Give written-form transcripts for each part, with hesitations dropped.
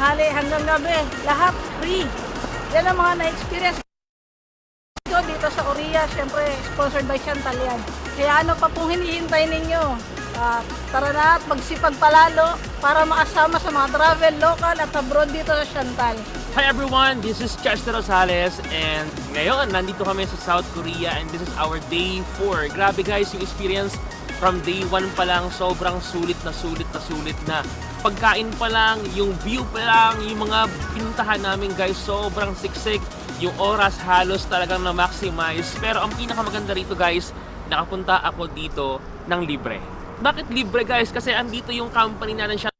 tanghali hanggang gabi. Lahat free. Yan ang mga na-experience ko dito sa Korea. Siyempre, sponsored by Chantal yan. Kaya ano pa pong hinihintay ninyo? Tara na at magsipag palalo para makasama sa mga travel, local at abroad dito sa Chantal. Hi everyone, this is Chester Rosales and ngayon nandito kami sa South Korea and this is our day 4. Grabe guys, yung experience from day 1 pa lang sobrang sulit na. Pagkain pa lang, yung view pa lang, yung mga pinuntahan namin guys, sobrang siksik. Yung oras halos talagang na-maximize. Pero ang pinakamaganda rito guys, nakapunta ako dito ng libre. Bakit libre guys? Kasi andito yung company natin siya,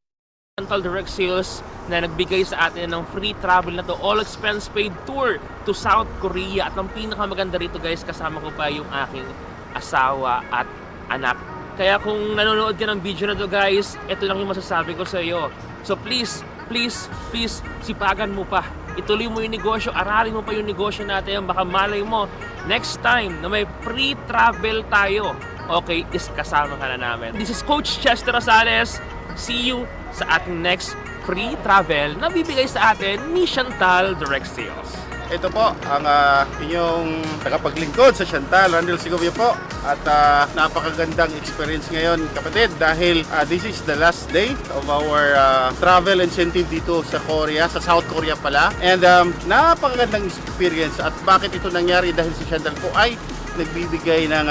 Chantal Direct Sales, na nagbigay sa atin ng free travel na to, all expense paid tour to South Korea. At ang pinakamaganda rito guys, kasama ko pa yung aking asawa at anak. Kaya kung nanonood ka ng video na to guys, ito lang yung masasabi ko sa iyo. So please, sipagan mo pa. Ituloy mo yung negosyo, aralin mo pa yung negosyo natin. Baka malay mo, next time na may free travel tayo, okay, is kasama ka na namin. This is Coach Chester Rosales. See you sa ating next free travel na bibigay sa atin ni Chantal Direct Sales. Ito po ang inyong tagapaglingkod sa Chantal, Randall Segovia po. At napakagandang experience ngayon kapatid dahil this is the last day of our travel incentive dito sa Korea, sa South Korea pala. And napakagandang experience. At bakit ito nangyari? Dahil si Chantal po ay nagbibigay ng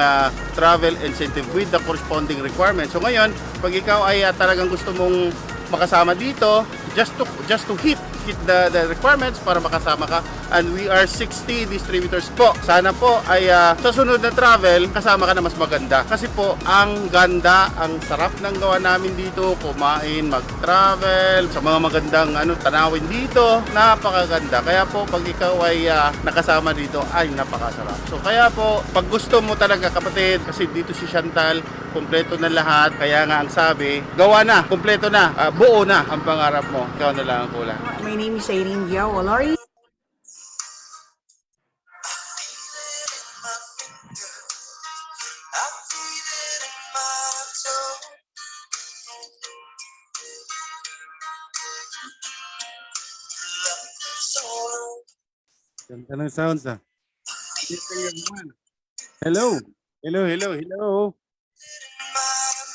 travel incentive with the corresponding requirements. So ngayon, pag ikaw ay talagang gusto mong makasama dito, just to hit the requirements para makasama ka, and we are 60 distributors po. Sana po ay sa sunod na travel kasama ka na mas maganda, kasi po ang ganda, ang sarap ng gawa namin dito, kumain, mag-travel sa mga magandang tanawin dito, napakaganda. Kaya po pag ikaw ay nakasama dito ay napakasarap. So kaya po pag gusto mo talaga kapatid, kasi dito si Chantal kumpleto na lahat, kaya nga ang sabi, gawa na, kumpleto na, buo na ang pangarap mo, ikaw na lang ang kulang. My name is Irene Giao Walori. Ganda ng sounds Hello.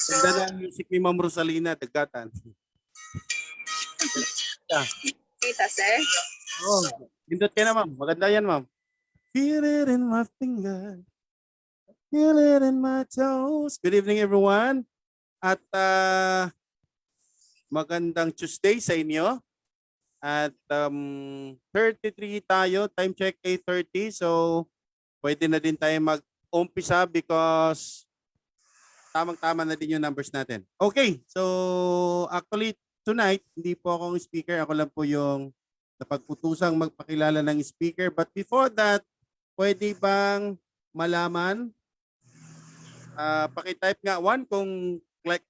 Ganda ng music ni Ma'am Rosalina, Dagatan. Kita, sir. Oh, pindot ka na, ma'am. Maganda yan, ma'am. Feel it in my finger. Feel it in my toes. Good evening, everyone. At magandang Tuesday sa inyo. At 33 tayo. Time check 8:30. So, pwede na din tayo mag-umpisa because tamang-tama na din yung numbers natin. Okay. So, actually, tonight, hindi po akong speaker. Ako lang po yung napagputusang magpakilala ng speaker. But before that, pwede bang malaman? Pakitype nga 1 kung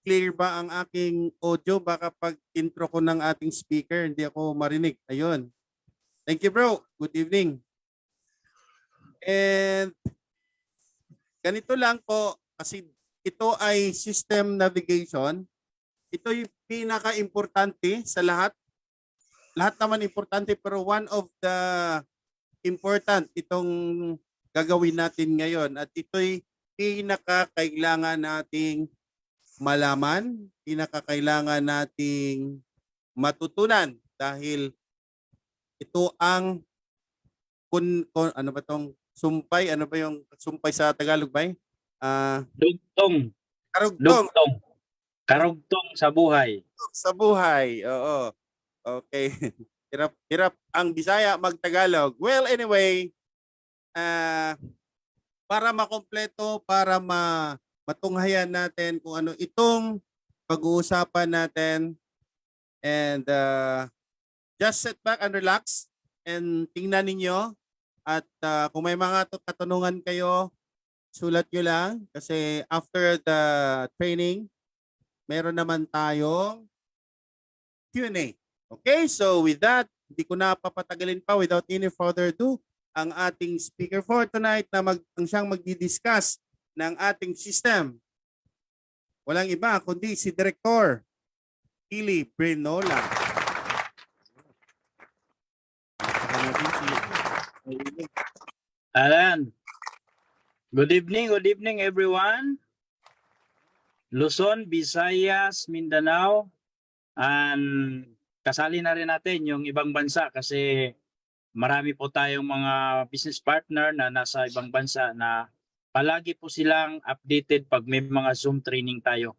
clear ba ang aking audio. Baka pag intro ko ng ating speaker, hindi ako marinig. Ayun. Thank you, bro. Good evening. And ganito lang po, kasi ito ay system navigation. Ito yung pinaka-importante sa lahat. Lahat naman importante, pero one of the important itong gagawin natin ngayon. At ito'y pinaka-kailangan nating malaman, pinaka-kailangan nating matutunan dahil ito ang ano ba tong sumpay? Ano ba yung sumpay sa Tagalog ba? Dugtong. Karugtong. Karugtong sa buhay. Sa buhay. Oo. Okay. Hirap ang Bisaya mag-Tagalog. Well, anyway, para makompleto, para matunghayan natin kung ano itong pag-uusapan natin, and just sit back and relax and tingnan ninyo, at kung may mga katanungan kayo, sulat nyo lang, kasi after the training, meron naman tayong Q&A. Okay, so with that, hindi ko na papatagalin pa, without any further ado, ang ating speaker for tonight na ang siyang magdi-discuss ng ating system. Walang iba kundi si Director Ili Brinola. Alan. Good evening everyone. Luzon, Visayas, Mindanao, and kasali na rin natin yung ibang bansa kasi marami po tayong mga business partner na nasa ibang bansa na palagi po silang updated pag may mga Zoom training tayo.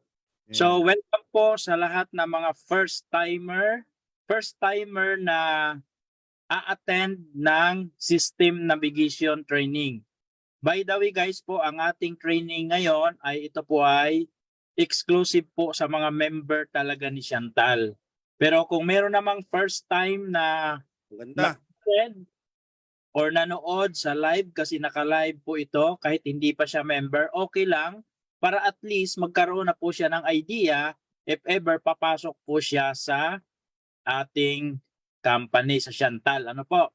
So welcome po sa lahat ng mga first timer na a-attend ng system navigation training. By the way guys po, ang ating training ngayon ay ito po ay exclusive po sa mga member talaga ni Chantal. Pero kung meron namang first time na Maganda. attend or nanood sa live kasi naka-live po ito kahit hindi pa siya member, okay lang para at least magkaroon na po siya ng idea if ever papasok po siya sa ating company sa Chantal. Ano po?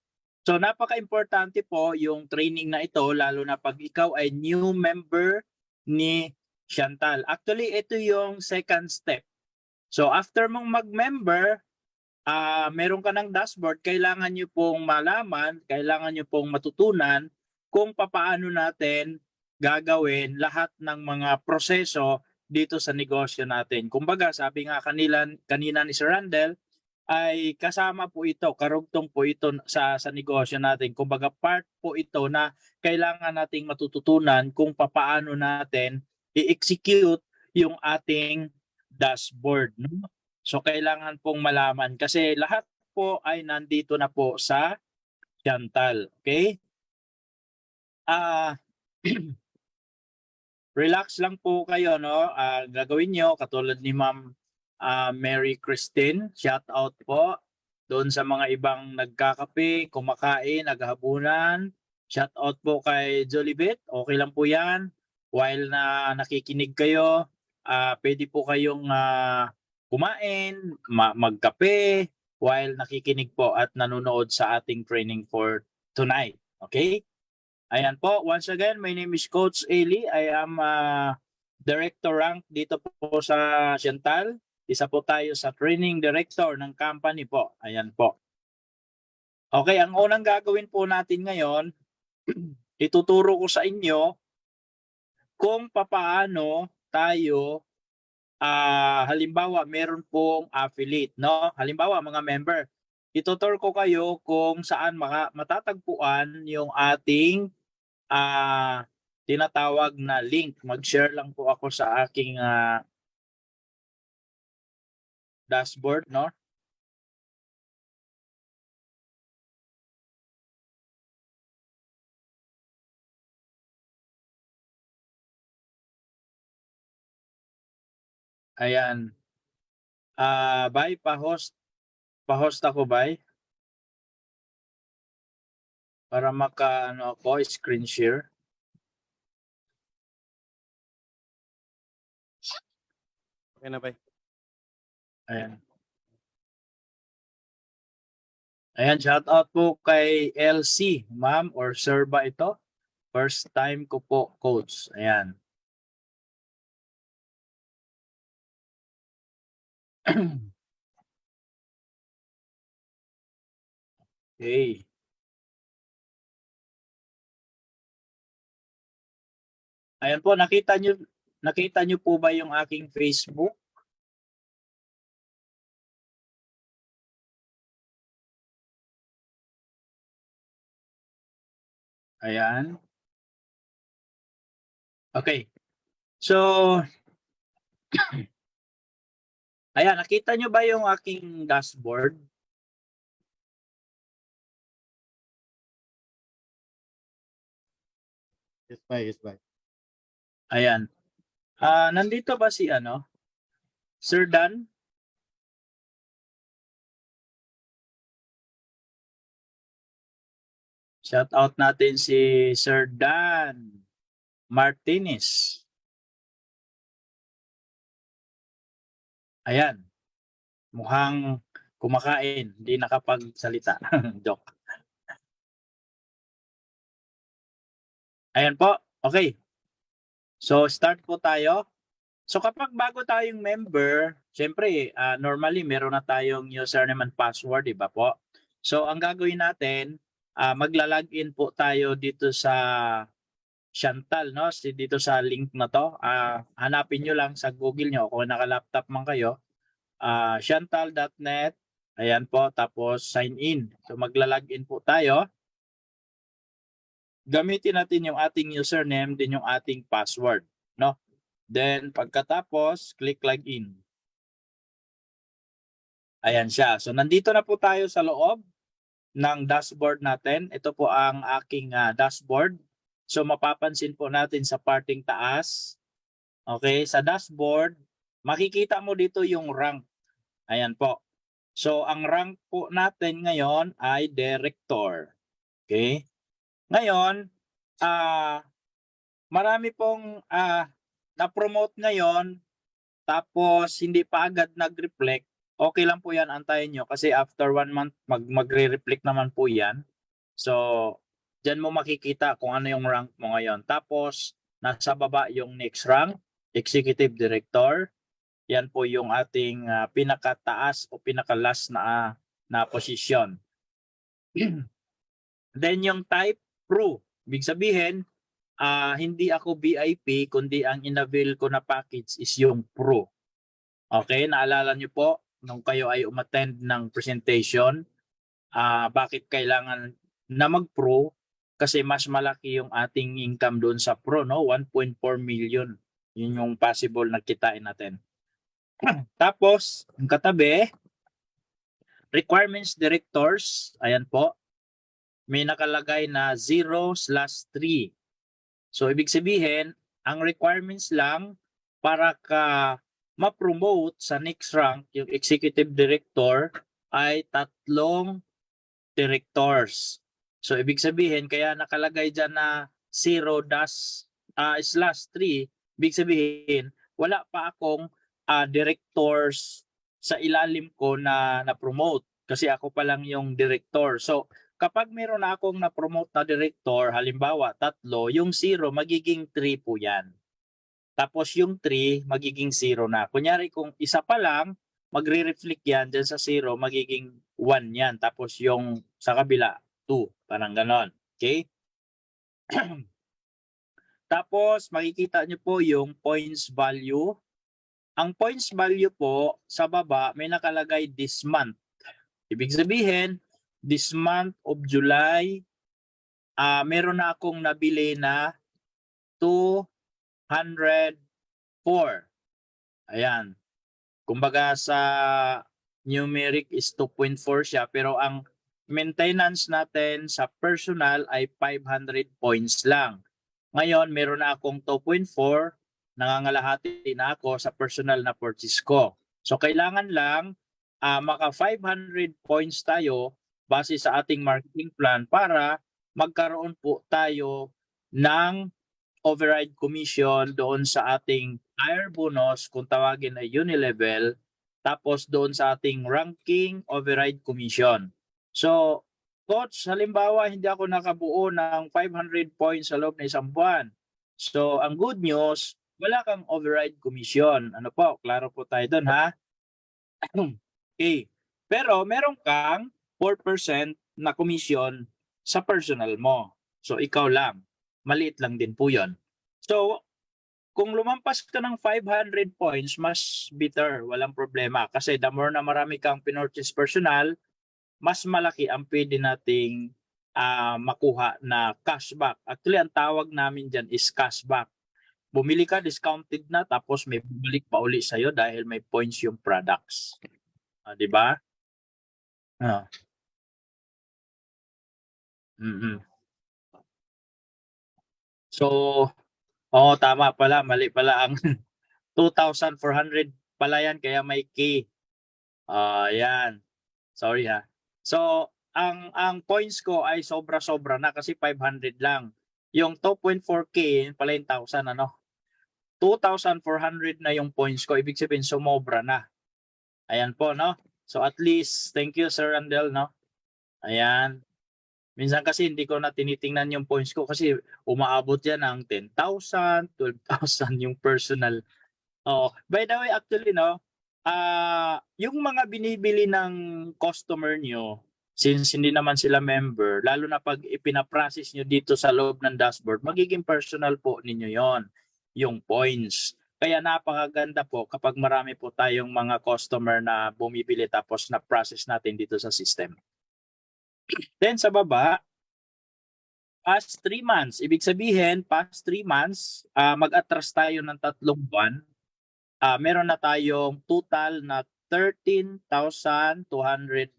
So napaka-importante po yung training na ito lalo na pag ikaw ay new member ni Chantal. Actually, ito yung second step. So after mong mag-member, meron ka ng dashboard, kailangan nyo pong malaman, kailangan nyo pong matutunan kung papaano natin gagawin lahat ng mga proseso dito sa negosyo natin. Kumbaga, sabi nga kanina ni Sir Randel, ay kasama po ito, karugtong po ito sa negosyo natin. Kumbaga, part po ito na kailangan nating matututunan kung papaano natin i-execute yung ating dashboard. No? So kailangan pong malaman kasi lahat po ay nandito na po sa Chantal. Okay? Relax lang po kayo, no? Gagawin nyo katulad ni Ma'am Mary Christine. Shout out po doon sa mga ibang nagkakape, kumakain, naghahabunan. Shout out po kay Jolibet. Okay lang po yan. While na nakikinig kayo, pwede po kayong kumain, magkape while nakikinig po at nanonood sa ating training for tonight. Okay? Ayan po. Once again, my name is Coach Eli. I am Director rank dito po sa Chantal. Isa po tayo sa training director ng company po. Ayan po. Okay, ang unang gagawin po natin ngayon, ituturo ko sa inyo kung papaano tayo halimbawa meron pong affiliate, no? Halimbawa mga member, ituturo ko kayo kung saan matatagpuan yung ating tinatawag na link. Mag-share lang po ako sa aking dashboard, no? Ayan. Bye, pa-host ako, bye. Para ako, screen share. Okay na ba? Ayan. Ayan, shout out po kay LC, ma'am or sir ba ito? First time ko po, coach. Ayan. Okay. Ayan po, nakita nyo po ba yung aking Facebook? Ayan. Okay. So, ayan, nakita nyo ba yung aking dashboard? Yes, bye. Yes, bye. Ayan. Nandito ba si Sir Dan? Shout out natin si Sir Dan Martinez. Ayan. Mukhang kumakain, hindi nakapagsalita. Joke. Ayan po. Okay. So start po tayo. So kapag bago tayong member, syempre normally meron na tayong username and password, di ba po? So ang gagawin natin, magla-login po tayo dito sa Chantal, no? Dito sa link na to. Hanapin nyo lang sa Google nyo kung naka-laptop man kayo. Chantal.net. Ayan po, tapos sign in. So magla-login po tayo. Gamitin natin yung ating username din yung ating password, no? Then pagkatapos, click login. Ayan siya. So nandito na po tayo sa loob ng dashboard natin. Ito po ang aking dashboard. So mapapansin po natin sa parting taas. Okay, sa dashboard, makikita mo dito yung rank. Ayan po. So ang rank po natin ngayon ay director. Okay? Ngayon, marami pong na-promote ngayon tapos hindi pa agad nag-reflect. Okay lang po yan, antayin nyo kasi after 1 month magre-reflect naman po yan. So, dyan mo makikita kung ano yung rank mo ngayon. Tapos, nasa baba yung next rank, Executive Director. Yan po yung ating pinakataas o pinaka-last na posisyon. Then yung type, Pro. Ibig sabihin, hindi ako VIP, kundi ang inavail ko na package is yung Pro. Okay, naalala nyo po, nung kayo ay umattend ng presentation, bakit kailangan na mag-Pro? Kasi mas malaki yung ating income doon sa Pro, no? 1.4 million. Yun yung possible na kitain natin. Tapos, ang katabi, requirements directors, ayan po, may nakalagay na 0/3. So, ibig sabihin, ang requirements lang para ka ma-promote sa next rank, yung executive director, ay 3 directors. So, ibig sabihin, kaya nakalagay dyan na 0/3, ibig sabihin, wala pa akong directors sa ilalim ko na na-promote kasi ako pa lang yung director. So, kapag meron na akong na-promote na director, halimbawa 3, yung 0 magiging 3 po yan. Tapos yung 3 magiging 0 na. Kunyari kung isa pa lang, magre-reflect yan dyan sa 0, magiging 1 yan. Tapos yung sa kabila, 2. Parang ganon. Okay? Tapos makikita nyo po yung points value. Ang points value po sa baba may nakalagay this month. Ibig sabihin, this month of July, meron na akong nabili na 204. Ayan. Kumbaga sa numeric is 2.4 siya, pero ang maintenance natin sa personal ay 500 points lang. Ngayon, meron na akong 2.4, nangangalahati na ako sa personal na purchase ko. So kailangan lang maka 500 points tayo base sa ating marketing plan para magkaroon po tayo ng override commission doon sa ating higher bonus kung tawagin ay unilevel, tapos doon sa ating ranking override commission. So, coach, halimbawa hindi ako nakabuo ng 500 points sa loob ng isang buwan. So, ang good news, wala kang override commission. Ano po? Klaro po tayo doon, ha? Okay. Pero meron kang 4% na commission sa personal mo. So, ikaw lang. Maliit lang din po yun. So, kung lumampas ka ng 500 points, mas better. Walang problema. Kasi the more na marami kang pinorchase personal, mas malaki ang pwede nating makuha na cashback. Actually, ang tawag namin dyan is cashback. Bumili ka, discounted na, tapos may bumalik pa uli sa'yo dahil may points yung products. Diba? So, tama pala, mali pala ang 2,400 pala yan, kaya may K. Yan. Sorry ha. So, ang points ko ay sobra-sobra na kasi 500 lang. Yung 2.4K, pala yung 1,000, 2,400 na yung points ko. Ibig sabihin, sumobra na. Ayan po, no? So, at least, thank you, Sir Andel, no? Ayan. Minsan kasi hindi ko na tinitingnan yung points ko kasi umaabot yan ng 10,000, 12,000 yung personal. By the way, actually, no, yung mga binibili ng customer nyo since hindi naman sila member, lalo na pag ipinaprocess nyo dito sa loob ng dashboard, magiging personal po ninyo yon, yung points. Kaya napakaganda po kapag marami po tayong mga customer na bumibili tapos na-process natin dito sa system. Then sa baba, past 3 months. Ibig sabihin, past 3 months, mag-atras tayo ng 3 buwan. Meron na tayong total na 13,200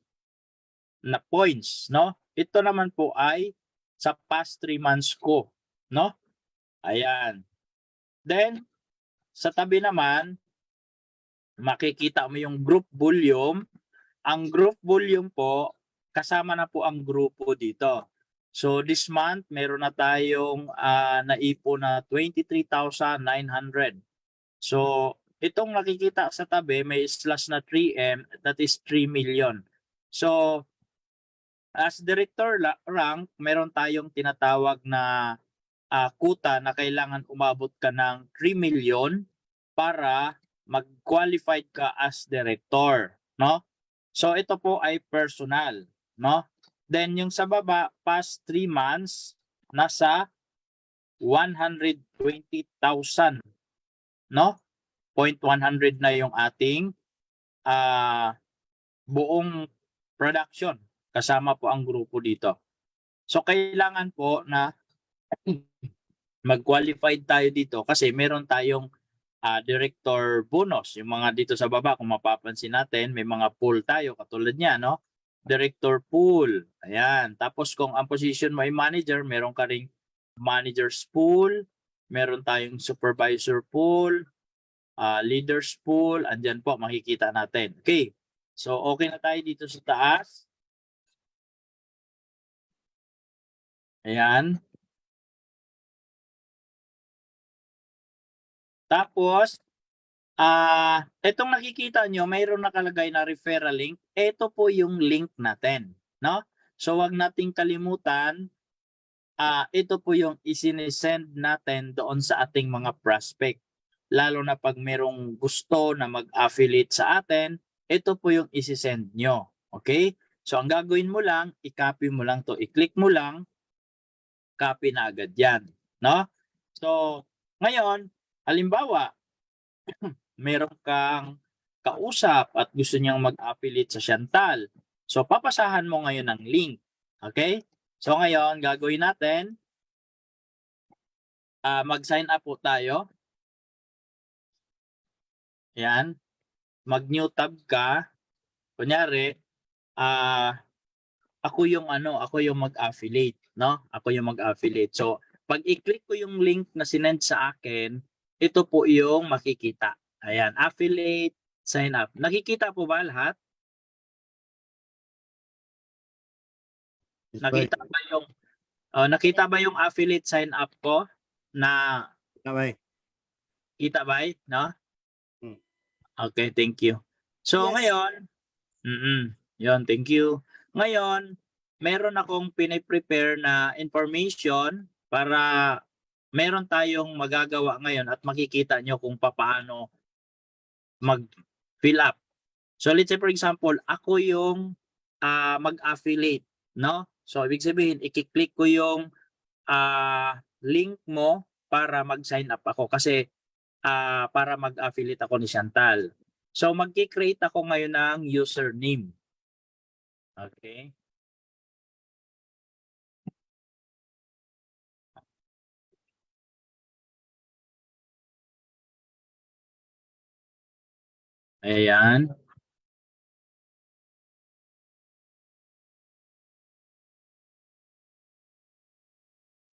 na points, no? Ito naman po ay sa past 3 months ko, no? Ayan. Then, sa tabi naman, makikita mo yung group volume. Ang group volume po, kasama na po ang grupo dito. So this month, meron na tayong naipon na 23,900. So itong nakikita sa tabi, may slash na 3M, that is 3 million. So as director rank, meron tayong tinatawag na quota na kailangan umabot ka ng 3 million para mag-qualified ka as director, no? So ito po ay personal, no? Then yung sa baba, past 3 months, nasa 120,000, no? 0.100 na yung ating buong production. Kasama po ang grupo dito. So kailangan po na mag-qualified tayo dito kasi meron tayong director bonus. Yung mga dito sa baba, kung mapapansin natin, may mga pool tayo katulad niya, no? Director pool. Ayan. Tapos kung ang position mo ay manager, meron ka ring manager's pool, meron tayong supervisor pool, leaders pool, andyan po makikita natin. Okay. So okay na tayo dito sa taas. Ayan. Tapos, itong nakikita nyo, mayroon nakalagay na referral link. Ito po yung link natin, no? So wag nating kalimutan, ito po yung isinisend natin doon sa ating mga prospect. Lalo na pag merong gusto na mag-affiliate sa atin, ito po yung isisend nyo. Okay? So ang gagawin mo lang, i-copy mo lang to, i-click mo lang, copy na agad yan, no? So ngayon, halimbawa, meron kang kausap at gusto niyang mag-affiliate sa Chantal. So, papasahan mo ngayon ng link. Okay? So, ngayon, gagawin natin, mag-sign up po tayo. Yan. Mag-new tab ka. Kunyari, ako yung mag-affiliate, no? Ako yung mag-affiliate. So, pag i-click ko yung link na sinend sa akin, ito po yung makikita. Ayan, affiliate, sign up. Nakikita po ba lahat? Nakita ba yung affiliate sign up ko na kita ba, no? Okay, thank you. So Yes. ngayon, yon, thank you. Ngayon, meron akong piniprepare na information para meron tayong magagawa ngayon at makikita nyo kung paano mag-fill up. So let's say for example, ako yung mag-affiliate, no? So ibig sabihin, i-click ko yung link mo para mag-sign up ako kasi para mag-affiliate ako ni Chantal. So mag-create ako ngayon ng username. Okay? Ayan.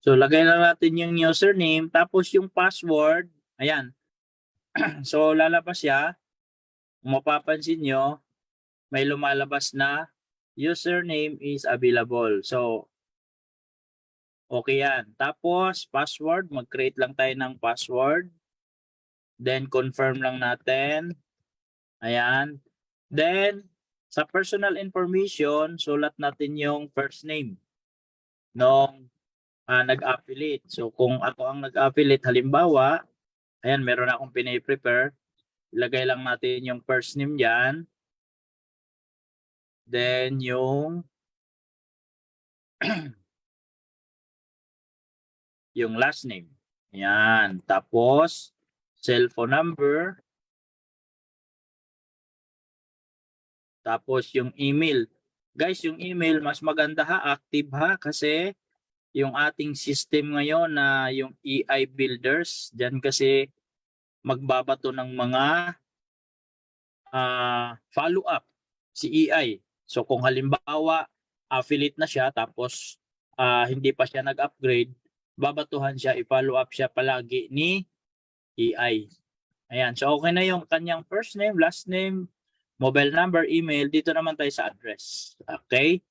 So lagay lang natin yung username tapos yung password. Ayan. So lalabas siya. Kung mapapansin nyo, may lumalabas na username is available. So okay yan. Tapos password, mag-create lang tayo ng password. Then confirm lang natin. Ayan. Then sa personal information, sulat natin yung first name nung nag-affiliate. So kung ako ang nag-affiliate, halimbawa, ayan, meron akong piniprepare. Ilagay lang natin yung first name dyan. Then yung Yung last name. Yan. Tapos, cellphone number. Tapos, yung email. Guys, yung email, mas maganda active kasi yung ating system ngayon na yung EI builders, dyan kasi magbabato ng mga follow-up si EI. So kung halimbawa affiliate na siya tapos hindi pa siya nag-upgrade, babatuhan siya, i-follow up siya palagi ni EI. Ayan, so okay na yung kanyang first name, last name, mobile number, email. Dito naman tayo sa address. Okay?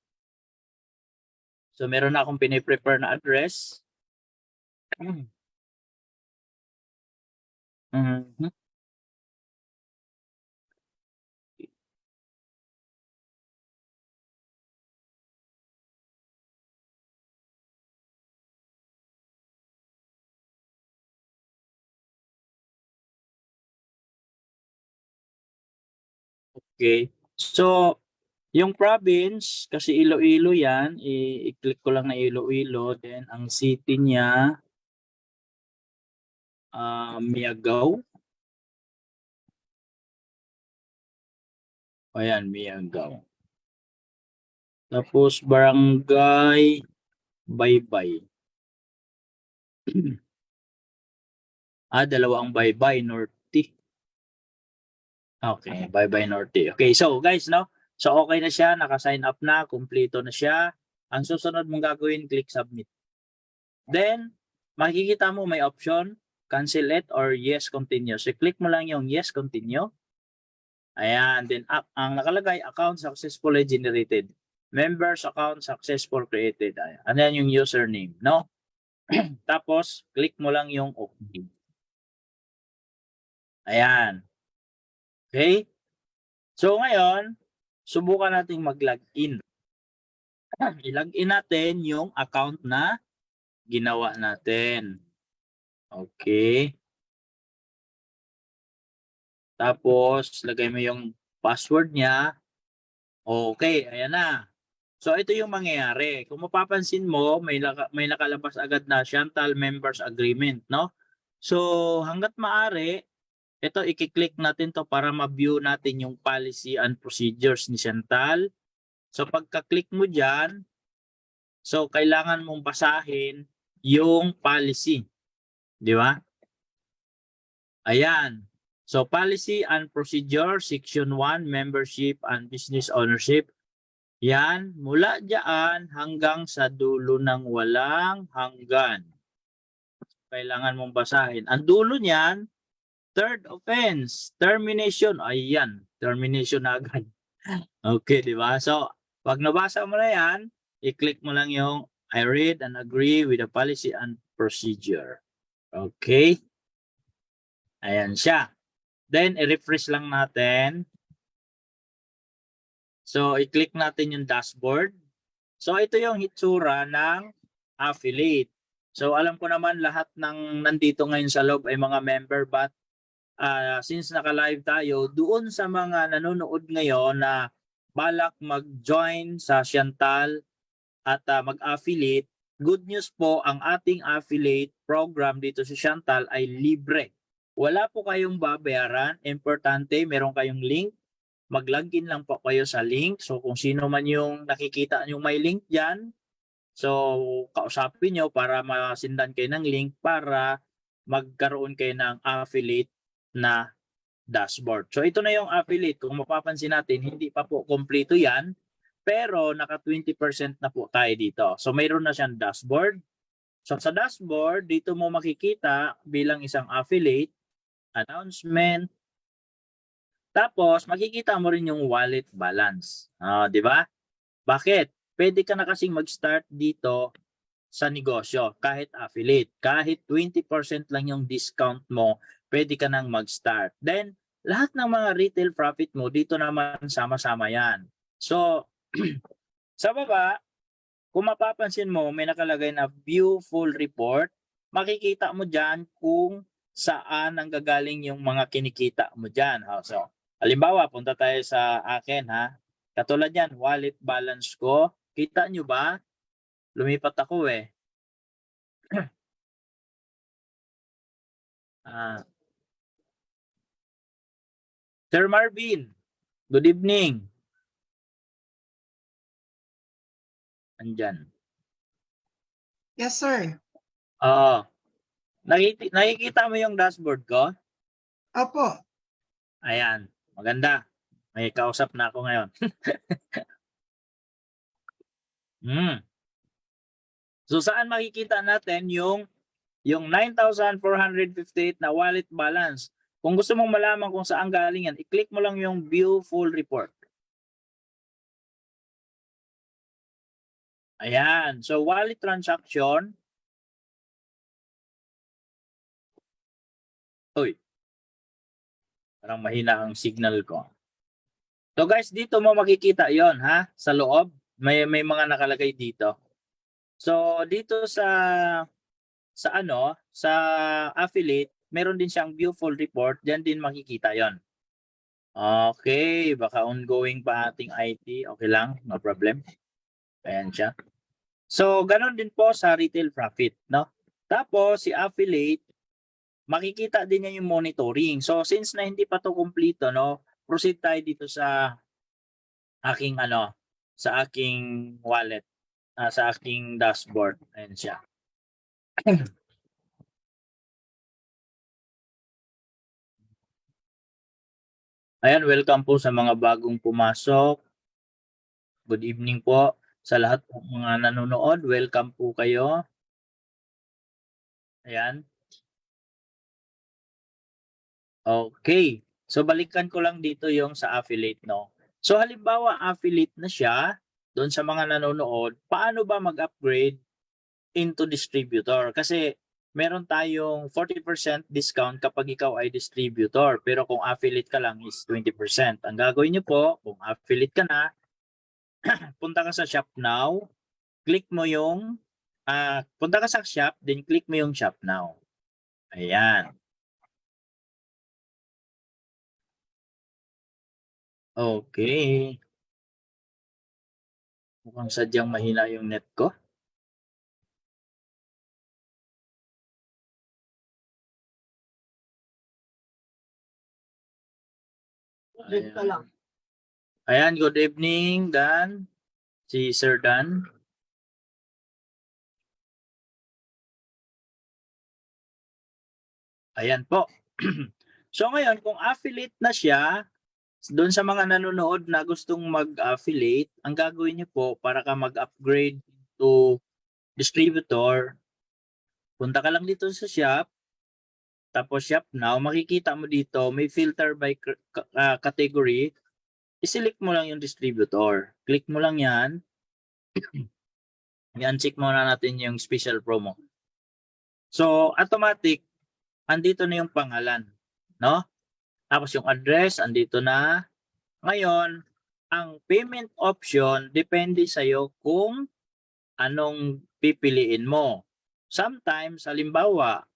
So meron na akong piniprepare na address. Mhm. Okay. So, yung province, kasi Iloilo yan, i-click ko lang na Iloilo. Then, ang city niya, Miagao. Ayan, Miagao. Tapos, barangay, Baybay. Dalawang Baybay, Norte. Okay, Baybay Norte. Okay, so guys, no? So okay na siya, naka-sign up na, kumpleto na siya. Ang susunod mong gagawin, click submit. Then, makikita mo may option, cancel it or yes, continue. So click mo lang yung yes, continue. Ayan, then ang nakalagay, account successfully generated. Members account successful created. Ayan, ano yan yung username, no? Tapos, click mo lang yung okay. Ayan. Okay? So ngayon, subukan nating mag-login. I-login natin yung account na ginawa natin. Okay. Tapos, lagay mo yung password niya. Okay, ayan na. So, ito yung mangyayari. Kung mapapansin mo, may nakalabas agad na Chantal Members Agreement, no? So, hanggat maaari, ito, i-click natin to para ma-view natin yung policy and procedures ni Chantal. So pagka-click mo dyan, so kailangan mong basahin yung policy. Di ba? Ayan. So policy and procedure, section 1, membership and business ownership. Yan, mula dyan hanggang sa dulo ng walang hanggan. Kailangan mong basahin. Ang dulo niyan, third offense, termination. Ayan, termination na agad. Okay, di ba? So, pag nabasa mo na yan, i-click mo lang yung I read and agree with the policy and procedure. Okay? Ayan siya. Then, i-refresh lang natin. So, i-click natin yung dashboard. So, ito yung hitsura ng affiliate. So, alam ko naman lahat ng nandito ngayon sa loob ay mga member, but since naka-live tayo, doon sa mga nanonood ngayon na balak mag-join sa Chantal at mag-affiliate, good news po, ang ating affiliate program dito sa Chantal ay libre. Wala po kayong babayaran. Importante, meron kayong link. Mag-login lang po kayo sa link. So kung sino man yung nakikita yung may link dyan, so kausapin nyo para masindan kayo ng link para magkaroon kayo ng affiliate na dashboard. So ito na yung affiliate. Kung mapapansin natin, hindi pa po kompleto yan, pero naka 20% na po tayo dito. So mayroon na siyang dashboard. So sa dashboard, dito mo makikita bilang isang affiliate, announcement, tapos makikita mo rin yung wallet balance. Di ba? Bakit? Pwede ka na kasing mag-start dito sa negosyo kahit affiliate. Kahit 20% lang yung discount mo, pwede ka nang mag-start. Then, lahat ng mga retail profit mo, dito naman sama-sama yan. So, sa baba, kung mapapansin mo, may nakalagay na view full report. Makikita mo dyan kung saan nanggagaling yung mga kinikita mo dyan. So, halimbawa, punta tayo sa akin, ha? Katulad yan, wallet balance ko. Kita nyo ba? Lumipat ako eh. Ah, Sir Marvin, good evening. Andyan. Yes, sir. Oo. Nakikita mo yung dashboard ko? Opo. Ayan. Maganda. May kausap na ako ngayon. Hmm. So saan makikita natin yung 9,458 na wallet balance? Kung gusto mong malaman kung saan galing yan, i-click mo lang yung view full report. Ayan. So wallet transaction. Uy. Parang mahina ang signal ko. So guys, dito mo makikita yon ha, sa loob. May mga nakalagay dito. So dito sa affiliate, meron din siyang view full report, diyan din makikita yon. Okay, baka ongoing pa ating IT, okay lang, no problem. Ayan siya. So ganoon din po sa retail profit, no? Tapos si affiliate, makikita din niya yung monitoring. So since na hindi pa to kumpleto, no, proceed tayo dito sa aking sa aking wallet, sa aking dashboard. Ayan siya. Ayan, welcome po sa mga bagong pumasok. Good evening po sa lahat po mga nanonood. Welcome po kayo. Ayan. Okay. So balikan ko lang dito yung sa affiliate, no. So halimbawa affiliate na siya doon sa mga nanonood, paano ba mag-upgrade into distributor? Kasi meron tayong 40% discount kapag ikaw ay distributor. Pero kung affiliate ka lang is 20%. Ang gagawin niyo po, kung affiliate ka na, punta ka sa shop now, click mo yung, punta ka sa shop, then click mo yung shop now. Ayan. Okay. Mukhang sadyang mahina yung net ko. Ayan. Ayan, good evening, Dan. Si Sir Dan. Ayan po. So ngayon, kung affiliate na siya, doon sa mga nanonood na gustong mag-affiliate, ang gagawin niyo po para ka mag-upgrade to distributor, punta ka lang dito sa shop, tapos shop now, makikita mo dito, may filter by category, i-select mo lang yung distributor. Click mo lang yan. I-uncheck muna natin yung special promo. So, automatic, andito na yung pangalan. No? Tapos yung address, andito na. Ngayon, ang payment option, depende sa'yo kung anong pipiliin mo. Sometimes, halimbawa,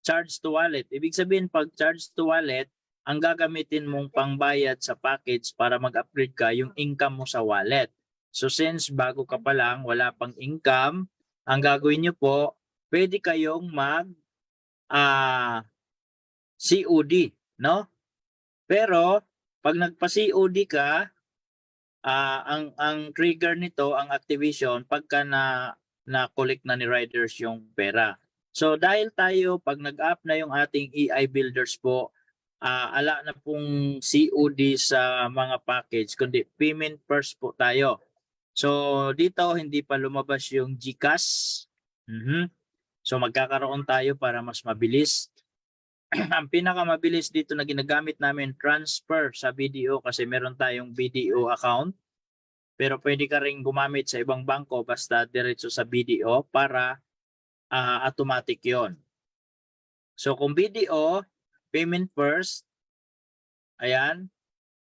charge to wallet. Ibig sabihin, pag charge to wallet, ang gagamitin mong pangbayad sa package para mag-upgrade ka yung income mo sa wallet. So since bago ka pa lang, wala pang income, ang gagawin nyo po, pwede kayong mag COD, no? Pero pag nagpa-COD ka, ang trigger nito, ang activation, pagka na-collect na ni riders yung pera. So dahil tayo, pag nag-up na yung ating EI builders po, ala na pong COD sa mga package, kundi payment first po tayo. So dito, hindi pa lumabas yung GCash. So magkakaroon tayo para mas mabilis. Ang pinakamabilis dito na ginagamit namin, transfer sa BDO kasi meron tayong BDO account. Pero pwede ka rin gumamit sa ibang bangko basta diretso sa BDO para automatic yon. So kung BDO, payment first, ayan,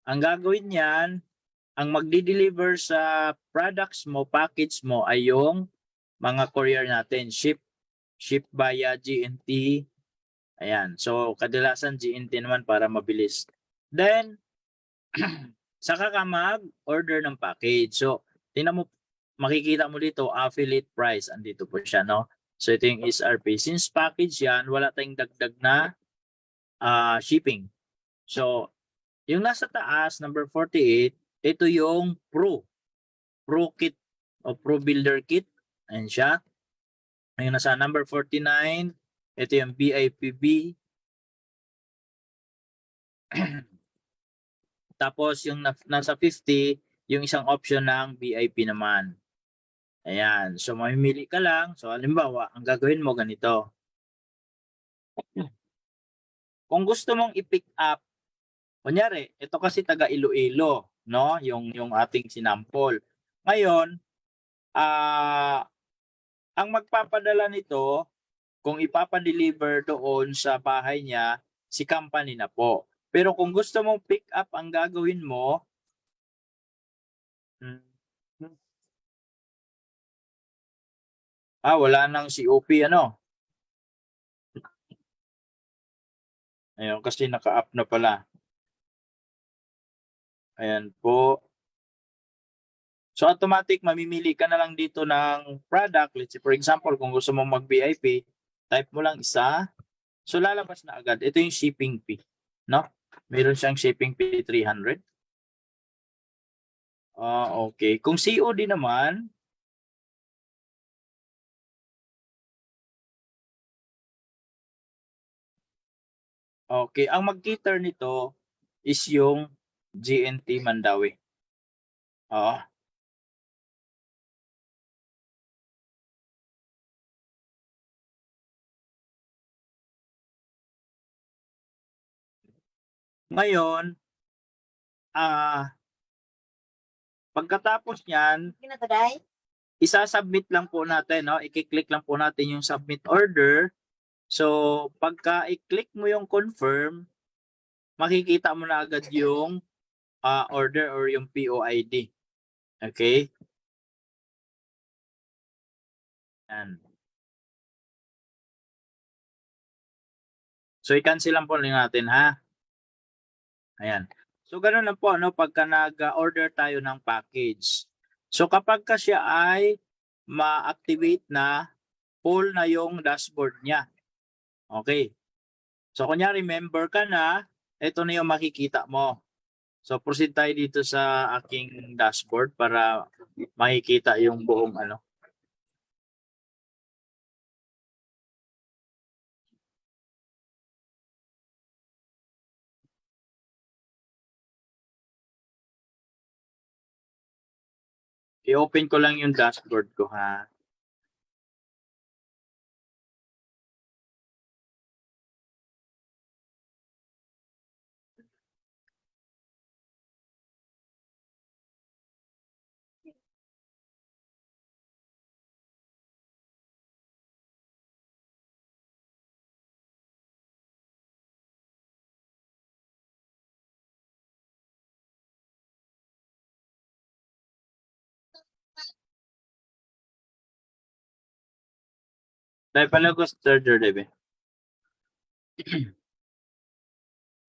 ang gagawin niyan, ang magdi-deliver sa products mo, package mo ay yung mga courier natin, ship via GNT. Ayan, so kadalasan GNT naman para mabilis. Then, saka ka mag-order ng package. So, tingnan mo, makikita mo dito, affiliate price, andito po siya, no? So ito yung SRP. Since package yan, wala tayong dagdag na shipping. So, yung nasa taas, number 48, ito yung Pro kit o Pro Builder kit. Ayan siya. Yung nasa number 49, ito yung BIPB. Tapos yung nasa 50, yung isang option ng VIP naman. Ayan. So, mamimili ka lang. So, halimbawa, ang gagawin mo ganito. Kung gusto mong i-pick up, kunyari, ito kasi taga Iloilo, no? Yung ating sinampol. Ngayon, ang magpapadala nito, kung ipapadeliver doon sa bahay niya, si company na po. Pero kung gusto mong pick up, ang gagawin mo, wala nang COP, ano? Ayun, kasi naka-up na pala. Ayan po. So automatic, mamimili ka na lang dito ng product. Let's say, for example, kung gusto mong mag-VIP, type mo lang isa. So lalabas na agad. Ito yung shipping fee. No? Meron siyang shipping fee 300. Okay. Kung COD naman, okay, ang mag-cater nito is yung GNT Mandawi. Ngayon, pagkatapos niyan, isasubmit lang po natin, no? I-click lang po natin yung submit order. So, pagka i-click mo yung confirm, makikita mo na agad yung order or yung POID. Okay? Yan. So, i-cancel lang po natin, ha? Ayan. So, ganun lang po, no? Pagka nag-order tayo ng package. So, kapag ka siya ay ma-activate na, full na yung dashboard niya. Okay. So, kunyari, member ka na, ito na yung makikita mo. So, proceed tayo dito sa aking dashboard para makikita yung buong ano. I-open ko lang yung dashboard ko, ha. Dahil pala ko sa charger, Debe.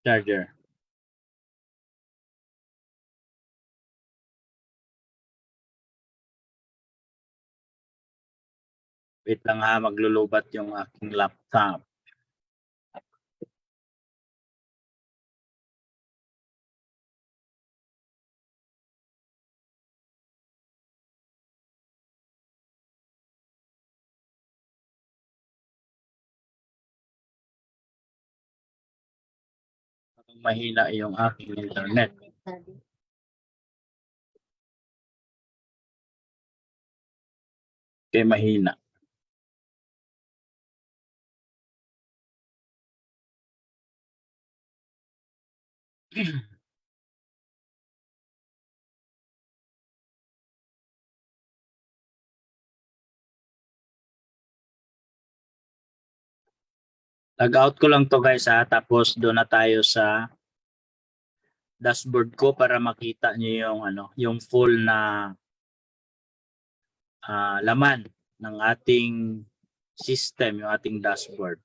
Charger. Wait lang, ha, maglulubat yung aking laptop. Mahina yung aking internet. Okay, mahina. Log-out ko lang to, guys, ha. Tapos doon na tayo sa dashboard ko para makita niyo yung ano, yung full na laman ng ating system, yung ating dashboard.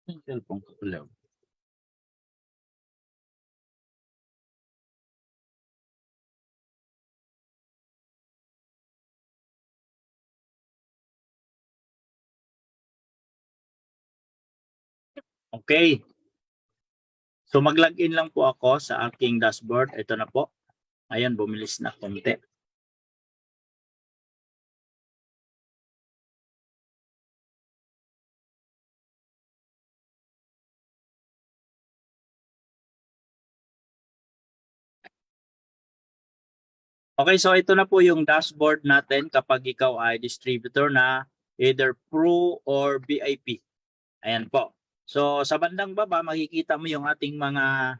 Yung cellphone ko ulit. Okay. So mag-login lang po ako sa aking dashboard. Ito na po. Ayan, bumilis na konti. Okay, so ito na po yung dashboard natin kapag ikaw ay distributor na either Pro or VIP. Ayan po. So sa bandang baba, makikita mo yung ating mga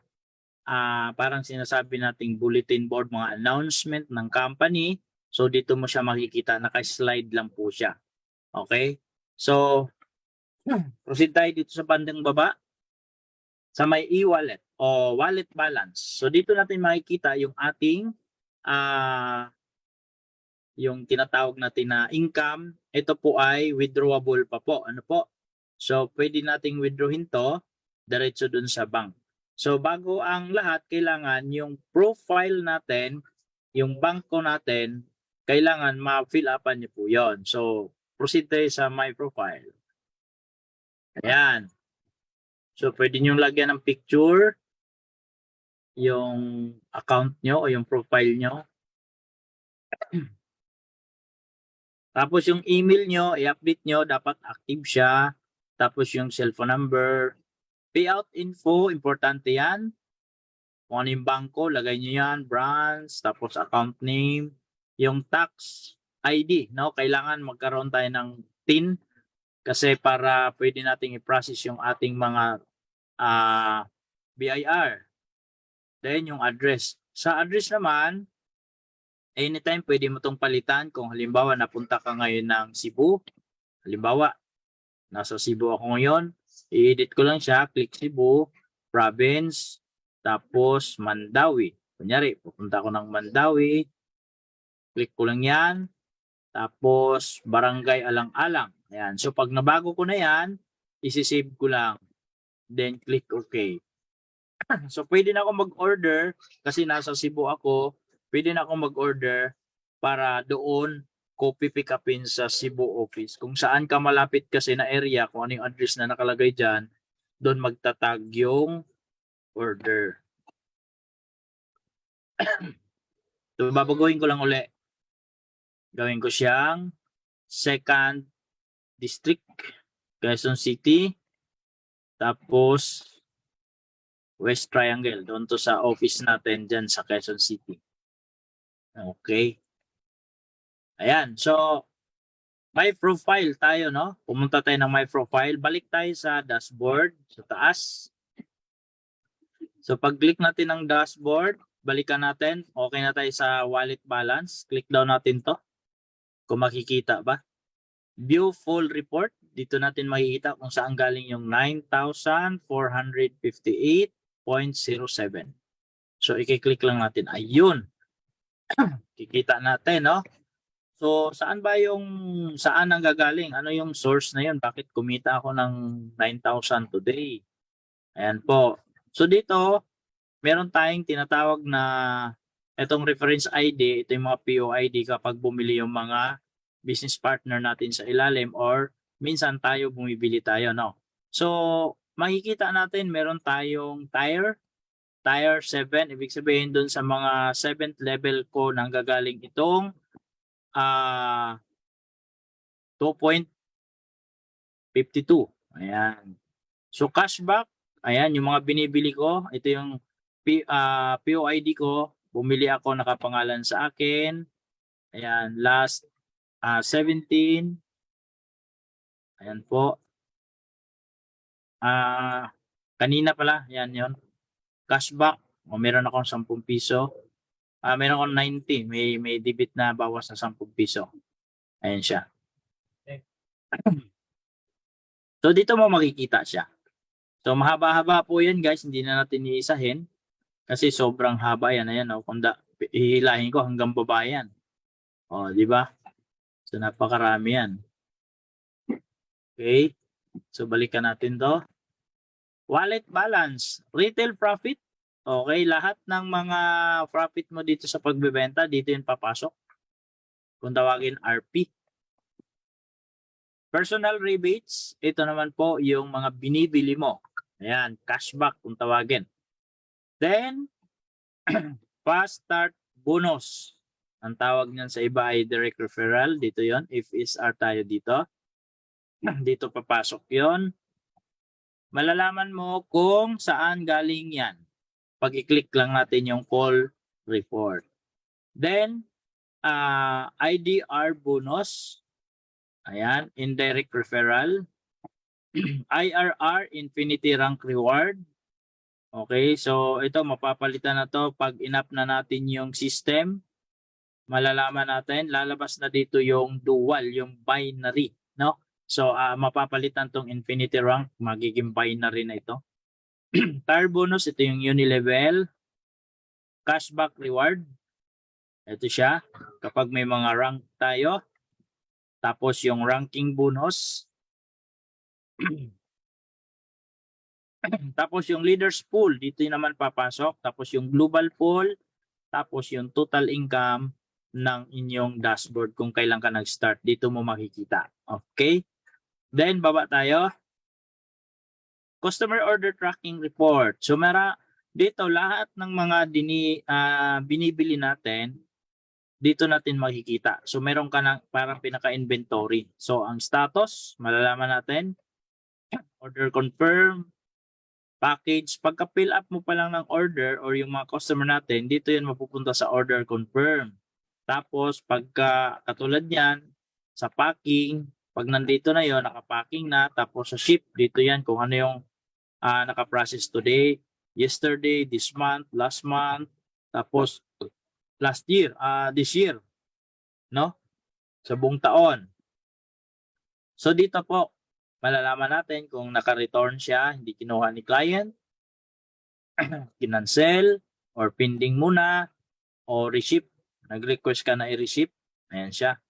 parang sinasabi nating bulletin board, mga announcement ng company. So dito mo siya makikita, naka-slide lang po siya. Okay? So proceed tayo dito sa bandang baba sa may e-wallet o wallet balance. So dito natin makikita yung ating yung tinatawag natin na income. Ito po ay withdrawable pa po. Ano po? So pwede nating withdrawin to diretso dun sa bank. So bago ang lahat, kailangan yung profile natin, yung bangko natin, kailangan ma-fill upan niyo po yon. So proceed tayo sa my profile. Ayan. So pwede nyo lagyan ng picture yung account nyo o yung profile nyo. Tapos yung email nyo, i-update nyo, dapat active siya. Tapos yung cellphone number. Payout info, importante yan. Kung ano yung bangko, lagay nyo yan. Branch, tapos account name. Yung tax ID, no? Kailangan magkaroon tayo ng TIN kasi para pwede nating i-process yung ating mga BIR. Then yung address. Sa address naman, anytime pwede mo itong palitan. Kung halimbawa napunta ka ngayon ng Cebu, halimbawa nasa Cebu ako ngayon, i-edit ko lang siya, click Cebu, province, tapos Mandawi. Kunyari, pupunta ako ng Mandawi, click ko lang yan, tapos Barangay Alang-Alang. Ayan. So pag nabago ko na yan, isi-save ko lang. Then click OK. So pwede na ako mag-order kasi nasa Cebu ako, pwede na ako mag-order para doon ko pipick upin sa Cebu office. Kung saan ka malapit kasi na area, kung ano yung address na nakalagay dyan, doon magtatag yung order. So babaguhin ko lang uli. Gawin ko siyang 2nd District, Quezon City, tapos West Triangle, doon to sa office natin dyan sa Quezon City. Okay. Ayan, so my profile tayo, no? Pumunta tayo ng my profile. Balik tayo sa dashboard, sa taas. So pag-click natin ng dashboard, balikan natin. Okay na tayo sa wallet balance. Click down natin to. Kung makikita ba. View full report. Dito natin makikita kung saan galing yung 9,458.07. So i-click lang natin. Ayun. Kikita natin, no? So saan ang gagaling? Ano yung source na yun? Bakit kumita ako ng 9,000 today? Ayan po. So dito, meron tayong tinatawag na itong reference ID, ito yung mga POID kapag bumili yung mga business partner natin sa ilalim or minsan tayo bumibili tayo, no? So makikita natin meron tayong tier 7, ibig sabihin dun sa mga 7th level ko nang gagaling itong 2.52. Ayan. So cashback, ayan yung mga binibili ko. Ito yung POID ko. Bumili ako, nakapangalan sa akin. Ayan, last 17. Ayan po. Kanina pala, ayan yun. Cashback, meron akong 10 piso. Meron akong 90, may debit na bawas na 10 piso. Ayan siya. So dito mo makikita siya. So mahaba-haba po yan guys, hindi na natin iisahin kasi sobrang haba yan. Ayan, kung hihilahin ko hanggang baba yan. O, di ba? So napakarami yan. Okay. So balikan natin to. Wallet balance, retail profit. Okay, lahat ng mga profit mo dito sa pagbebenta, dito yung papasok. Kung tawagin RP. Personal rebates, ito naman po yung mga binibili mo. Ayan, cashback kung tawagin. Then, fast start bonus. Ang tawag niyan sa iba ay direct referral. Dito yon. If SR tayo dito. Dito papasok yon. Malalaman mo kung saan galing yan. Pag i-click lang natin yung call report. Then, IDR bonus. Ayan, indirect referral. IRR, Infinity Rank Reward. Okay, so ito mapapalitan na to pag inap na natin yung system. Malalaman natin, lalabas na dito yung dual, yung binary, no? So mapapalitan tong Infinity Rank, magiging binary na ito. Tire bonus, ito yung unilevel. Cashback reward. Ito siya, kapag may mga rank tayo. Tapos yung ranking bonus. Tapos yung leaders pool, dito naman papasok. Tapos yung global pool. Tapos yung total income ng inyong dashboard kung kailan ka nag-start. Dito mo makikita. Okay? Then, baba tayo. Customer order tracking report. So, dito lahat ng mga binibili natin, dito natin makikita. So, meron ka ng parang pinaka-inventory. So, ang status, malalaman natin. Order confirm. Package. Pagka-fill up mo pa lang ng order or yung mga customer natin, dito yan mapupunta sa order confirm. Tapos, pagka katulad yan, sa packing, pag nandito na yon nakapacking na. Tapos sa ship, dito yan kung ano yung nakaprocess today, yesterday, this month, last month, tapos last year, this year, no? Sa buong taon. So dito po, malalaman natin kung naka-return siya, hindi kinuha ni client, kinancel, or pending muna, o reship. Nag-request ka na i-reship. Ayan siya.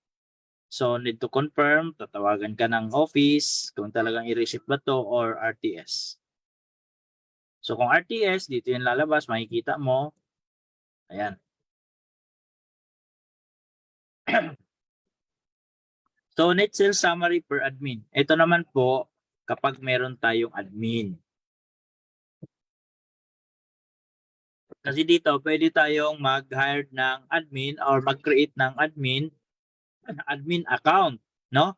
So, need to confirm, tatawagan ka ng office, kung talagang i-reship ba to, or RTS. So, kung RTS, dito yung lalabas, makikita mo. Ayan. So, net sales summary per admin. Ito naman po, kapag meron tayong admin. Kasi dito, pwede tayong mag-hire ng admin or mag-create ng admin account, no?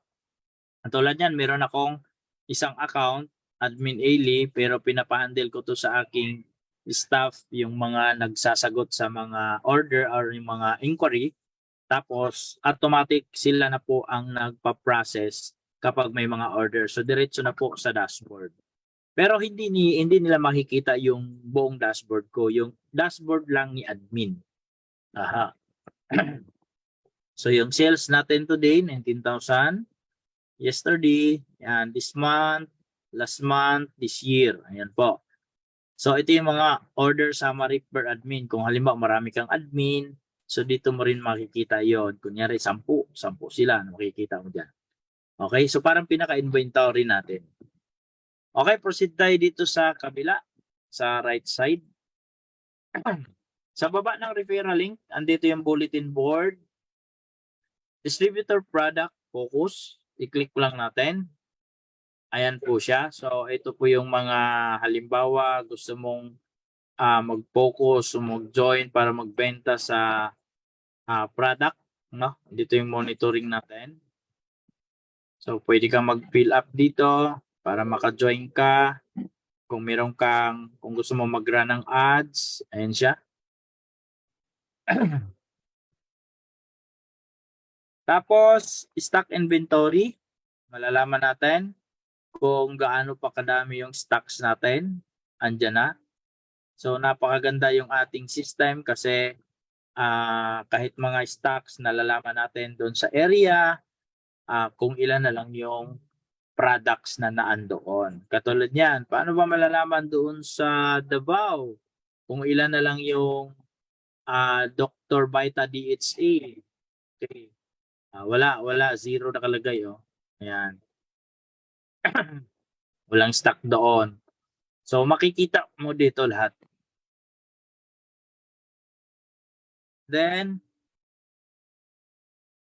Tulad yan, meron akong isang account, admin Ailey, pero pinapahandle ko to sa aking staff, yung mga nagsasagot sa mga order or yung mga inquiry. Tapos, automatic sila na po ang nagpa-process kapag may mga order. So, diretso na po sa dashboard. Pero hindi nila makikita yung buong dashboard ko. Yung dashboard lang ni admin. Aha. So, yung sales natin today, 19,000. Yesterday, and this month, last month, this year. Ayan po. So, ito yung mga order summary per admin. Kung halimbawa marami kang admin, so dito mo rin makikita yon. Kunyari, 10 sila. Makikita mo dyan. Okay, so parang pinaka-inventory natin. Okay, proceed tayo dito sa kabila, sa right side. Sa baba ng referral link, andito yung bulletin board. Distributor product focus. I-click lang natin. Ayan po siya. So, ito po yung mga halimbawa gusto mong mag-focus o mag-join para magbenta sa product. No? Dito yung monitoring natin. So, pwede kang mag-fill up dito para maka-join ka. Kung kung gusto mo mag-run ng ads, ayan siya. Tapos, stock inventory. Malalaman natin kung gaano pa kadami yung stocks natin. Andyan na. So, napakaganda yung ating system kasi kahit mga stocks, nalalaman natin doon sa area kung ilan na lang yung products na naandoon. Katulad niyan, paano ba malalaman doon sa Davao kung ilan na lang yung Dr. Vita DHA? Okay. Wala, zero nakalagay. Oh. Ayan. Walang stock doon. So makikita mo dito lahat. Then,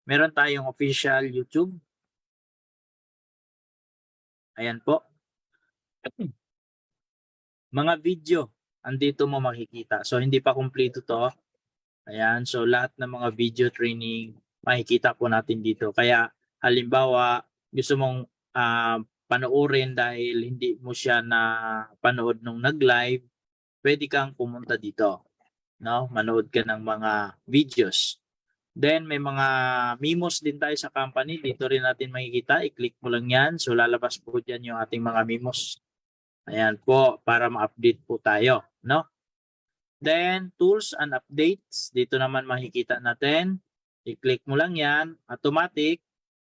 meron tayong official YouTube. Ayan po. Mga video, andito mo makikita. So hindi pa kumpleto to. Ayan, so lahat ng mga video training, makikita po natin dito. Kaya halimbawa, gusto mong panoorin dahil hindi mo siya na panood nung nag-live, pwede kang pumunta dito. No? Manood ka ng mga videos. Then may mga memos din tayo sa company. Dito rin natin makikita. I-click mo lang yan. So lalabas po dyan yung ating mga memos. Ayan po, para ma-update po tayo. No? Then, tools and updates. Dito naman makikita natin. I-click mo lang yan. Automatic.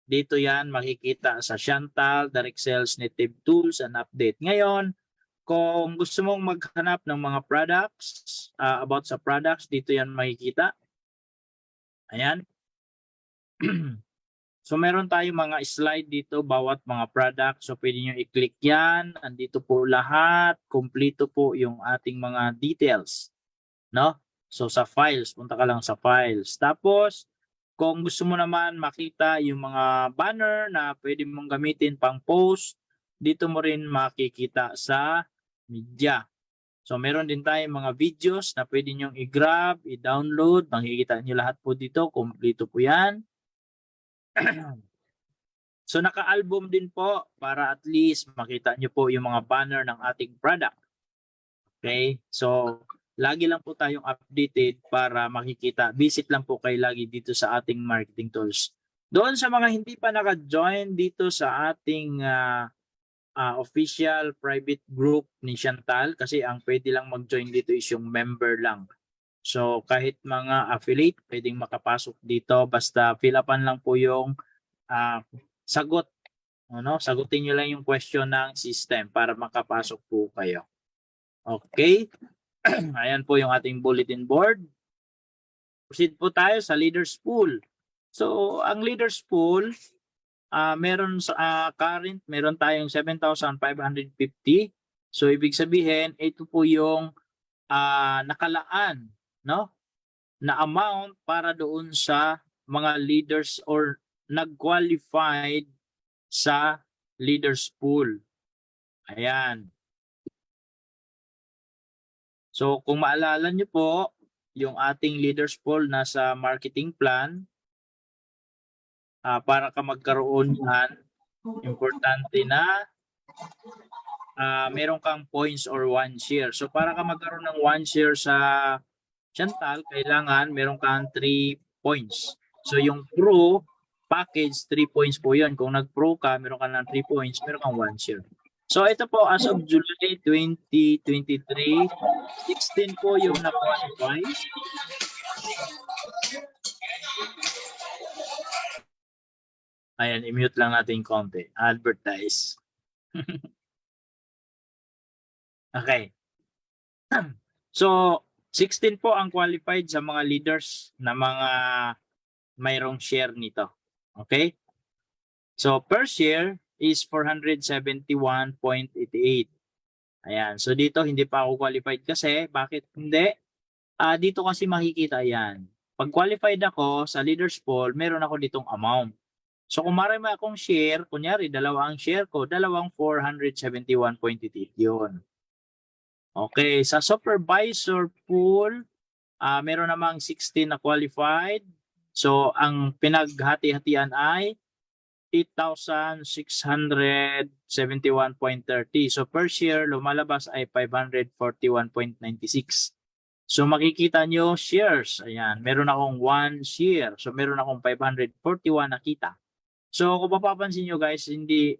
Dito yan makikita sa Chantal, Direct Sales Native Tools and Update. Ngayon, kung gusto mong maghanap ng mga products, about sa products, dito yan makikita. Ayan. So, meron tayong mga slide dito, bawat mga product. So, pwede nyo i-click yan. Andito po lahat. Kompleto po yung ating mga details. No? So, sa files, punta ka lang sa files. Tapos, kung gusto mo naman makita yung mga banner na pwede mong gamitin pang post, dito mo rin makikita sa media. So, meron din tayong mga videos na pwede nyong i-grab, i-download. Makikita nyo lahat po dito. Kompleto po yan. So, naka-album din po para at least makita nyo po yung mga banner ng ating product. Okay? So, lagi lang po tayong updated para makikita. Visit lang po kayo lagi dito sa ating marketing tools. Doon sa mga hindi pa naka-join dito sa ating official private group ni Chantal, kasi ang pwede lang mag-join dito is yung member lang. So kahit mga affiliate pwedeng makapasok dito, basta fill upan lang po yung sagot. Ano? Sagutin nyo lang yung question ng system para makapasok po kayo. Okay? Ayan po yung ating bulletin board. Proceed po tayo sa leaders pool. So, ang leaders pool, meron sa current, meron tayong 7,550. So, ibig sabihin, ito po yung nakalaan, no? Na amount para doon sa mga leaders or nag-qualified sa leaders pool. Ayan. So kung maalala nyo po, yung ating leaders pool nasa marketing plan, para ka magkaroon yan, importante na meron kang points or 1 share. So para ka magkaroon ng 1 share sa Chantal, kailangan meron kang 3 points. So yung Pro package, 3 points po yun. Kung nag-Pro ka, meron ka ng 3 points, meron kang 1 share. So ito po as of July 2023, 16 po yung na-qualify. Ayan, i-mute lang natin konti. Advertise. Okay. So 16 po ang qualified sa mga leaders na mga mayroong share nito. Okay? So per share is 471.88. Ayan. So dito hindi pa ako qualified kasi. Bakit hindi? Dito kasi makikita yan. Pag qualified ako sa leaders pool, meron ako ditong amount. So kung marami akong share, kunyari dalawa ang share ko, dalawang 471.88 yun. Okay. Sa supervisor pool, meron namang 16 na qualified. So ang pinaghati-hatian ay 8,671.30. So per share, lumalabas ay 541.96. So makikita nyo shares. Ayan, meron akong 1 share. So meron akong 541 nakita. So kung mapapansin nyo guys, hindi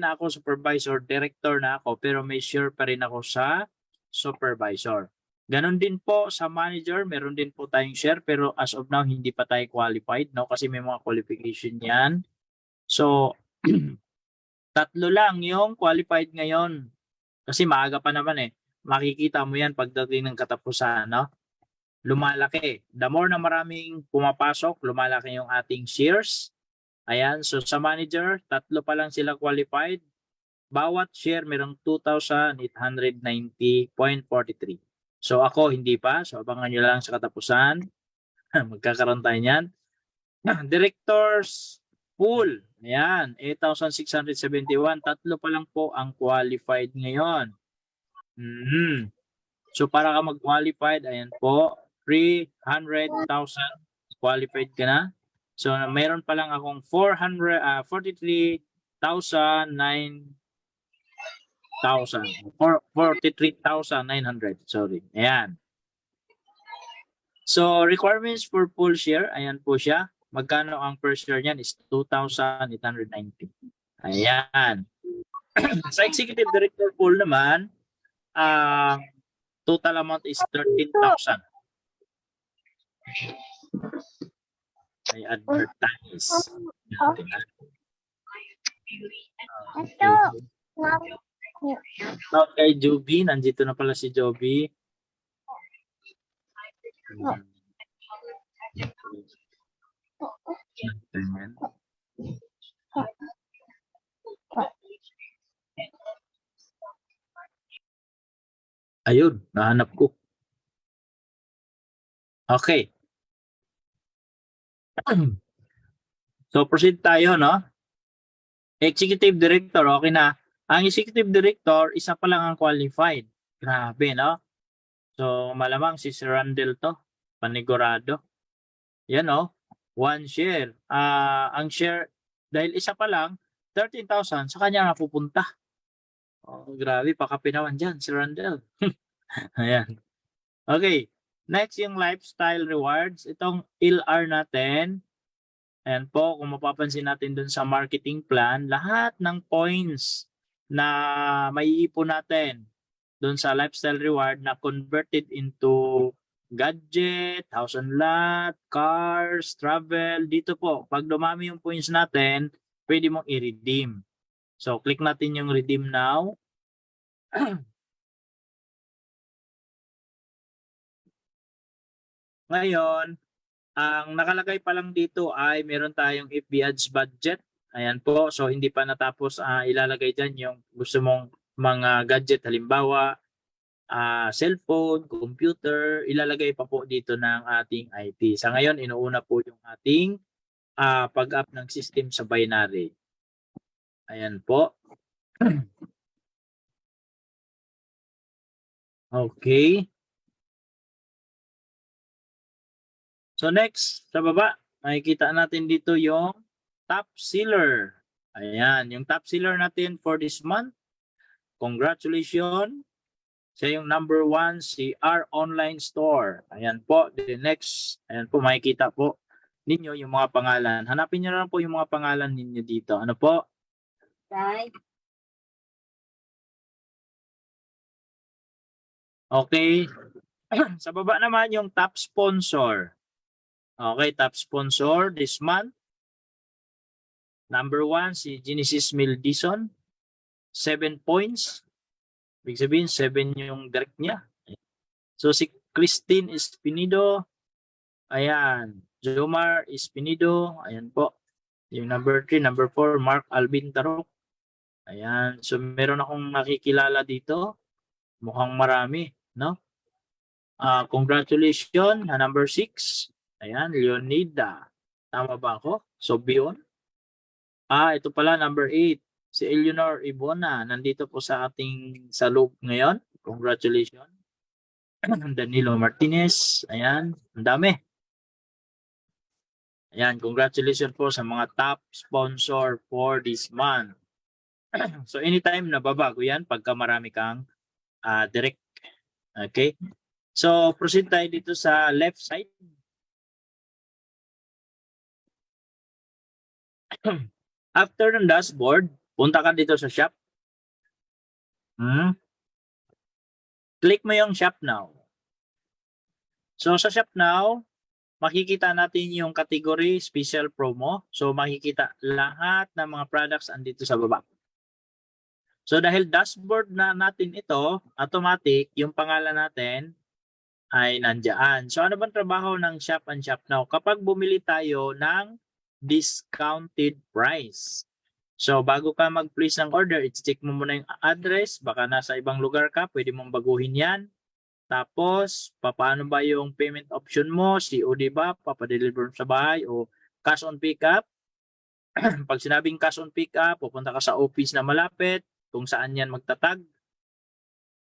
na ako supervisor, director na ako, pero may share pa rin ako sa supervisor. Ganon din po sa manager, meron din po tayong share, pero as of now, hindi pa tayo qualified, no? Kasi may mga qualification yan. So, tatlo lang yung qualified ngayon. Kasi maaga pa naman eh. Makikita mo yan pagdating ng katapusan, no? Lumalaki. The more na maraming pumapasok, lumalaki yung ating shares. Ayan, so sa manager, tatlo pa lang sila qualified. Bawat share merong 2,890.43. So ako hindi pa. So abangan nyo lang sa katapusan. Magkakaroon tayo niyan. Directors pool. Ayan, 8,671. Tatlo pa lang po ang qualified ngayon. Mhm. So para ka mag-qualified, ayan po, 300,000 qualified ka na. So mayroon pa lang akong 43,900. Sorry. Ayan. So requirements for pool share, ayan po siya. Magkano ang per share niyan is 2,890. Ayan. Sa executive director pool naman, ang total amount is 13,000. Ay advertise. Natin, ha? Okay. Shout kay Joby. Nandito na pala si Joby. Ayan. Ayun, nahanap ko. Okay. So proceed tayo, no? Executive Director, okay na. Ang Executive Director, isa pa lang ang qualified. Grabe, no? So malamang si Sir Randall to. Panigurado. Yan, no? One share. Ang share, dahil isa pa lang, 13,000, sa kanya napupunta. Oh, grabe, pakapinawan dyan, Sir Randall. Ayan. Okay. Next, yung lifestyle rewards. Itong LR natin. Ayan po, kung mapapansin natin dun sa marketing plan, lahat ng points na maiipon natin dun sa lifestyle reward na converted into gadget, house and lot, cars, travel. Dito po, pag dumami yung points natin, pwede mong i-redeem. So, click natin yung redeem now. Ngayon, ang nakalagay pa lang dito ay meron tayong FB Ads budget. Ayan po. So, hindi pa natapos ilalagay dyan yung gusto mong mga gadget. Halimbawa, cellphone, computer, ilalagay pa po dito ng ating IT. Sa ngayon, inuuna po yung ating pag-up ng system sa binary. Ayan po. Okay. So next, sa baba, makikita natin dito yung top seller. Ayan, yung top seller natin for this month. Congratulations. Siya yung number 1, si R Online Store. Ayan po, the next. Ayan po, makikita po ninyo yung mga pangalan. Hanapin nyo lang po yung mga pangalan ninyo dito. Ano po? Right. Okay. Sa baba naman yung top sponsor. Okay, top sponsor this month. Number 1, si Genesis Mildison. 7 points. Ibig sabihin, 7 yung direct niya. So, si Christine Espinido. Ayan. Jomar Espinido. Ayan po. Yung number 3. Number 4, Mark Alvin Tarok. Ayan. So, meron akong nakikilala dito. Mukhang marami, no? Congratulations. Number 6. Ayan, Leonida. Tama ba ako? So, beyond. Ito pala, number 8. Si Eleanor Ibona. Nandito po sa ating salub ngayon. Congratulations. Danilo Martinez. Ayan, ang dami. Ayan, congratulations po sa mga top sponsor for this month. So, anytime nababago yan pagka marami kang direct. Okay? So, proceed tayo dito sa left side. After ng dashboard, punta ka dito sa shop. Click mo yung shop now. So sa shop now, makikita natin yung category special promo. So makikita lahat ng mga products andito sa baba. So dahil dashboard na natin ito, automatic yung pangalan natin ay nandiyan. So ano bang trabaho ng shop and shop now? Kapag bumili tayo ng discounted price. So bago ka mag-place ng order, i-check mo muna yung address. Baka nasa ibang lugar ka, pwede mong baguhin yan. Tapos, paano ba yung payment option mo? COD ba? Papadeliver sa bahay o cash on pickup? Pag sinabing cash on pickup, pupunta ka sa office na malapit, kung saan yan magtatag.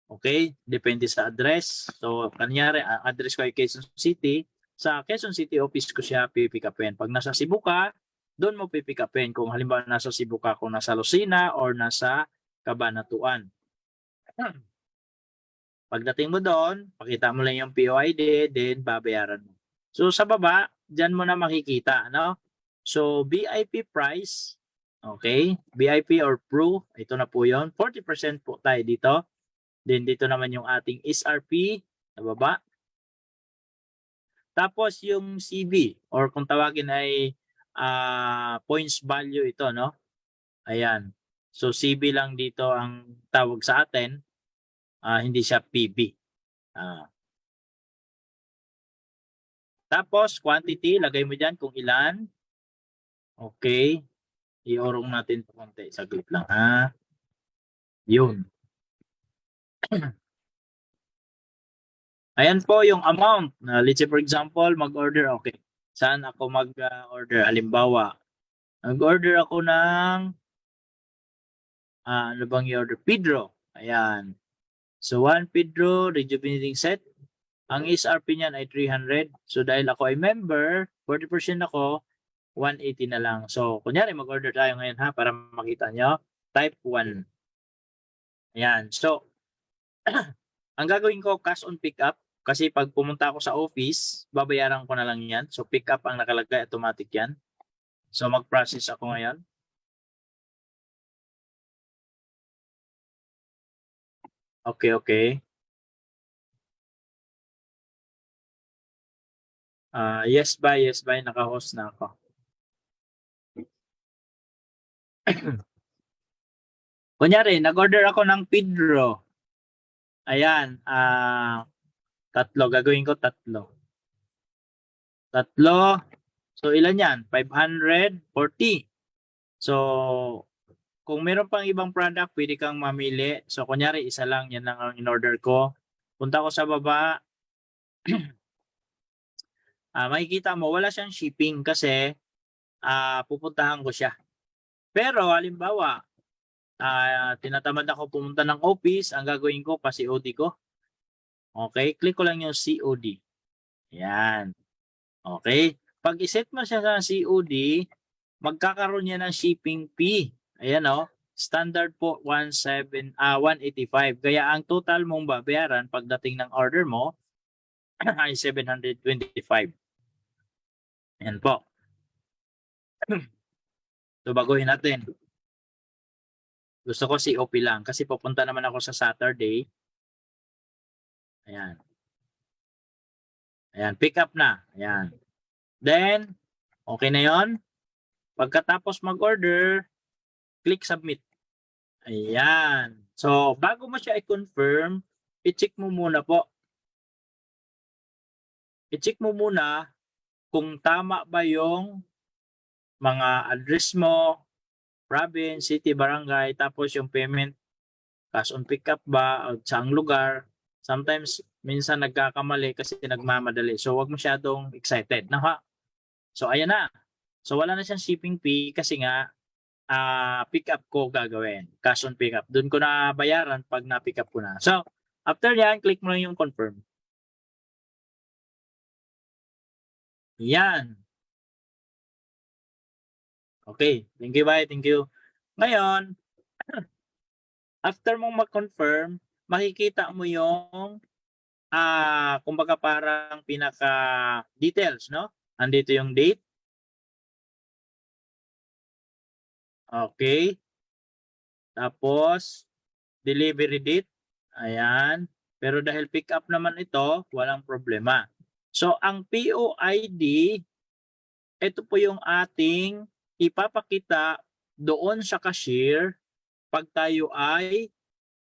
Okay? Depende sa address. So, kanyari, ang address ko ay Quezon City. Sa Quezon City office ko siya pipick upin. Pag nasa Cebu ka, doon mo pipick upin. Kung halimbawa nasa Cebu ka, kung nasa Lucena or nasa Cabanatuan. Pagdating mo doon, pakita mo lang yung POID, then babayaran mo. So sa baba, dyan mo na makikita, no? So VIP price, okay? VIP or Pro, ito na po yon. 40% po tayo dito. Then dito naman yung ating SRP, sa baba. Tapos yung CB, or kung tawagin ay points value ito, no? Ayan. So CB lang dito ang tawag sa atin. Hindi siya PB. Tapos, quantity, lagay mo dyan kung ilan. Okay. I-orong natin ito konti. Saglit lang, ha? Yun. Ayan po yung amount. Let's say, for example, mag-order. Okay. Saan ako mag-order? Halimbawa, nag-order ako ng ano bang i-order? Pedro. Ayan. So, 1 Pedro rejuvenating set. Ang SRP niyan ay 300. So, dahil ako ay member, 40% ako, 180 na lang. So, kunyari mag-order tayo ngayon ha, para makita nyo. Type 1. Ayan. So, ang gagawin ko, cash on pickup. Kasi pag pumunta ako sa office, babayaran ko na lang yan. So, pickup ang nakalagay, automatic yan. So, mag-process ako ngayon. Okay. Yes bye, naka-host na ako. Kunyari, nag-order ako ng Pedro. Ayan, 3, gagawin ko 3. So ilan yan? 540. So, kung meron pang ibang product, pwede kang mamili. So, kunyari, isa lang, yan lang ang in-order ko. Punta ko sa baba. Makikita mo, wala siyang shipping kasi pupuntahan ko siya. Pero, halimbawa, tinatamad ako pumunta ng office, ang gagawin ko, pa-COD ko. Okay, click ko lang yung COD. Yan. Okay. Pag iset mo siya sa COD, magkakaroon niya ng shipping fee. Ayan o. Standard po 185. Kaya ang total mong babayaran pagdating ng order mo ay 725. Ayan po. So baguhin natin. Gusto ko COP lang kasi pupunta naman ako sa Saturday. Ayan. Ayan, pick up na. Ayan. Then, okay na yon. Pagkatapos mag-order, click submit. Ayan. So, bago mo siya i-confirm, i-check mo muna po. I-check mo muna kung tama ba yung mga address mo, province, city, barangay, tapos yung payment, cash on pickup ba, o saang lugar. Sometimes, minsan nagkakamali kasi nagmamadali. So, wag masyadong excited. Ha? So, ayan na. So, wala na siyang shipping fee kasi nga, pick up ko gagawin. Cash on pick up. Doon ko na bayaran pag na-pick up ko na. So, after yan, click mo lang yung confirm. Yan. Okay. Thank you, bye. Thank you. Ngayon, after mong mag-confirm, makikita mo yung kumbaga parang pinaka-details, no? Andito yung date. Okay. Tapos, delivery date. Ayan. Pero dahil pick up naman ito, walang problema. So, ang POID, ito po yung ating ipapakita doon sa cashier pag tayo ay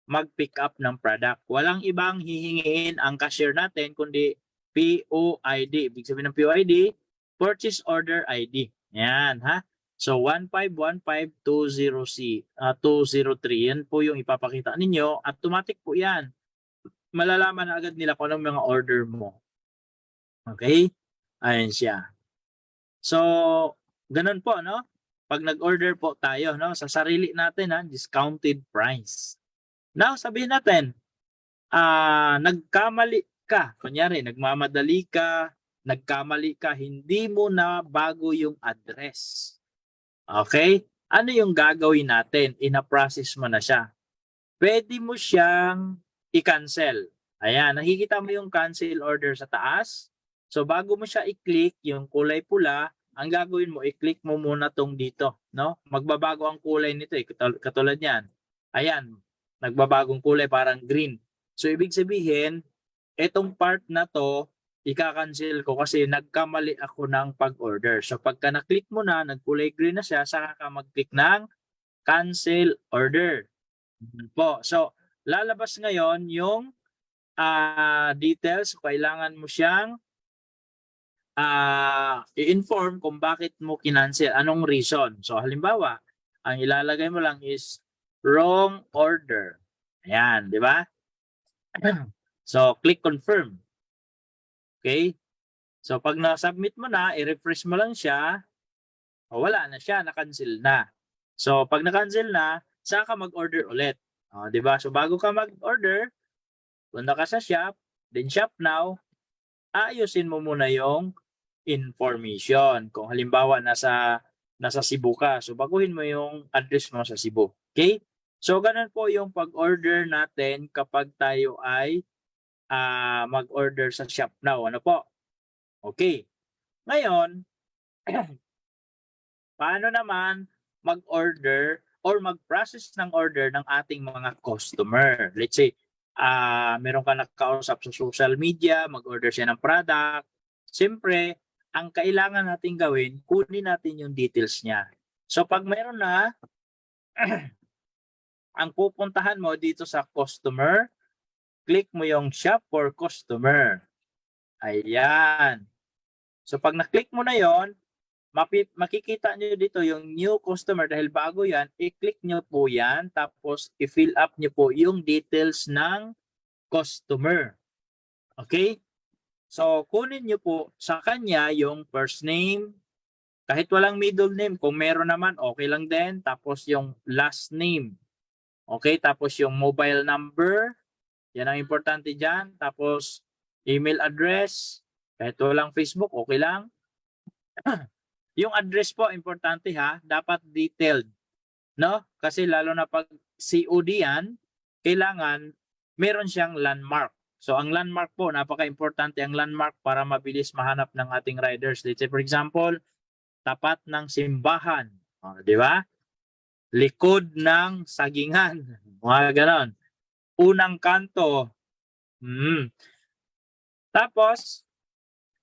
mag-pick up ng product. Walang ibang hihingiin ang cashier natin kundi POID. Ibig sabihin ng POID, Purchase Order ID. Yan, ha? So 1515203, 203, yan po yung ipapakita ninyo. Automatic po yan. Malalaman na agad nila kung anong mga order mo. Okay? Ayan siya. So, ganun po, no? Pag nag-order po tayo, no? Sa sarili natin, discounted price. Now, sabihin natin, nagkamali ka. Kunyari, nagmamadali ka, nagkamali ka, hindi mo na bago yung address. Okay? Ano yung gagawin natin? Ina-process mo na siya. Pwede mo siyang i-cancel. Ayan, nakikita mo yung cancel order sa taas. So bago mo siya i-click, yung kulay pula, ang gagawin mo, i-click mo muna tong dito. No? Magbabago ang kulay nito. Katulad yan. Ayan, nagbabagong kulay, parang green. So ibig sabihin, etong part na to, ika-cancel ko kasi nagkamali ako ng pag-order. So pagka na-click mo na, nagkulay green na siya, saka ka mag-click ng cancel order. Po. So lalabas ngayon yung details. Kailangan mo siyang i-inform kung bakit mo kinancel, anong reason. So halimbawa, ang ilalagay mo lang is wrong order. Ayan, di ba? So click confirm. Okay? So pag na-submit mo na, i-refresh mo lang siya, wala na siya, na-cancel na. So pag na-cancel na, saka ka mag-order ulit. 'Di ba? So bago ka mag-order, punta ka sa shop, then shop now, aayusin mo muna yung information. Kung halimbawa nasa Cebu ka, so baguhin mo yung address mo sa Cebu. Okay? So ganun po yung pag-order natin kapag tayo ay mag-order sa shop now. Ano po? Okay. Ngayon, paano naman mag-order or mag-process ng order ng ating mga customer? Let's say, meron ka nakausap sa social media, mag-order siya ng product. Siyempre, ang kailangan natin gawin, kunin natin yung details niya. So pag meron na, ang pupuntahan mo dito sa customer, click mo yung shop for customer. Ayan. So pag na-click mo na yon, makikita nyo dito yung new customer dahil bago yan, i-click nyo po yan tapos i-fill up nyo po yung details ng customer. Okay? So kunin nyo po sa kanya yung first name, kahit walang middle name, kung meron naman okay lang din, tapos yung last name. Okay? Tapos yung mobile number, yan ang importante dyan. Tapos, email address. Kahit walang Facebook, okay lang. Yung address po, importante ha. Dapat detailed. No? Kasi lalo na pag COD yan, kailangan meron siyang landmark. So, ang landmark po, napaka-importante ang landmark para mabilis mahanap ng ating riders. Let's say, for example, tapat ng simbahan. Di ba? Likod ng sagingan. Mga ganon. Unang kanto. Tapos,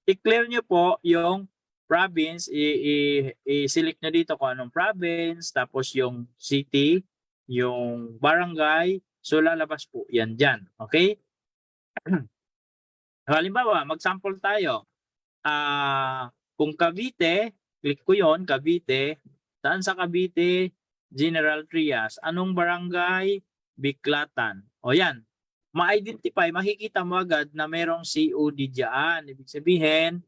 i-clear nyo po yung province. I-select nyo dito kung anong province. Tapos yung city, yung barangay. So, lalabas po yan dyan. Okay? Halimbawa, mag-sample tayo. Kung Cavite, click ko yon Cavite. Saan sa Cavite? General Trias. Anong barangay? Biklatan. O yan, ma-identify, makikita mo agad na merong COD dyan. Ibig sabihin,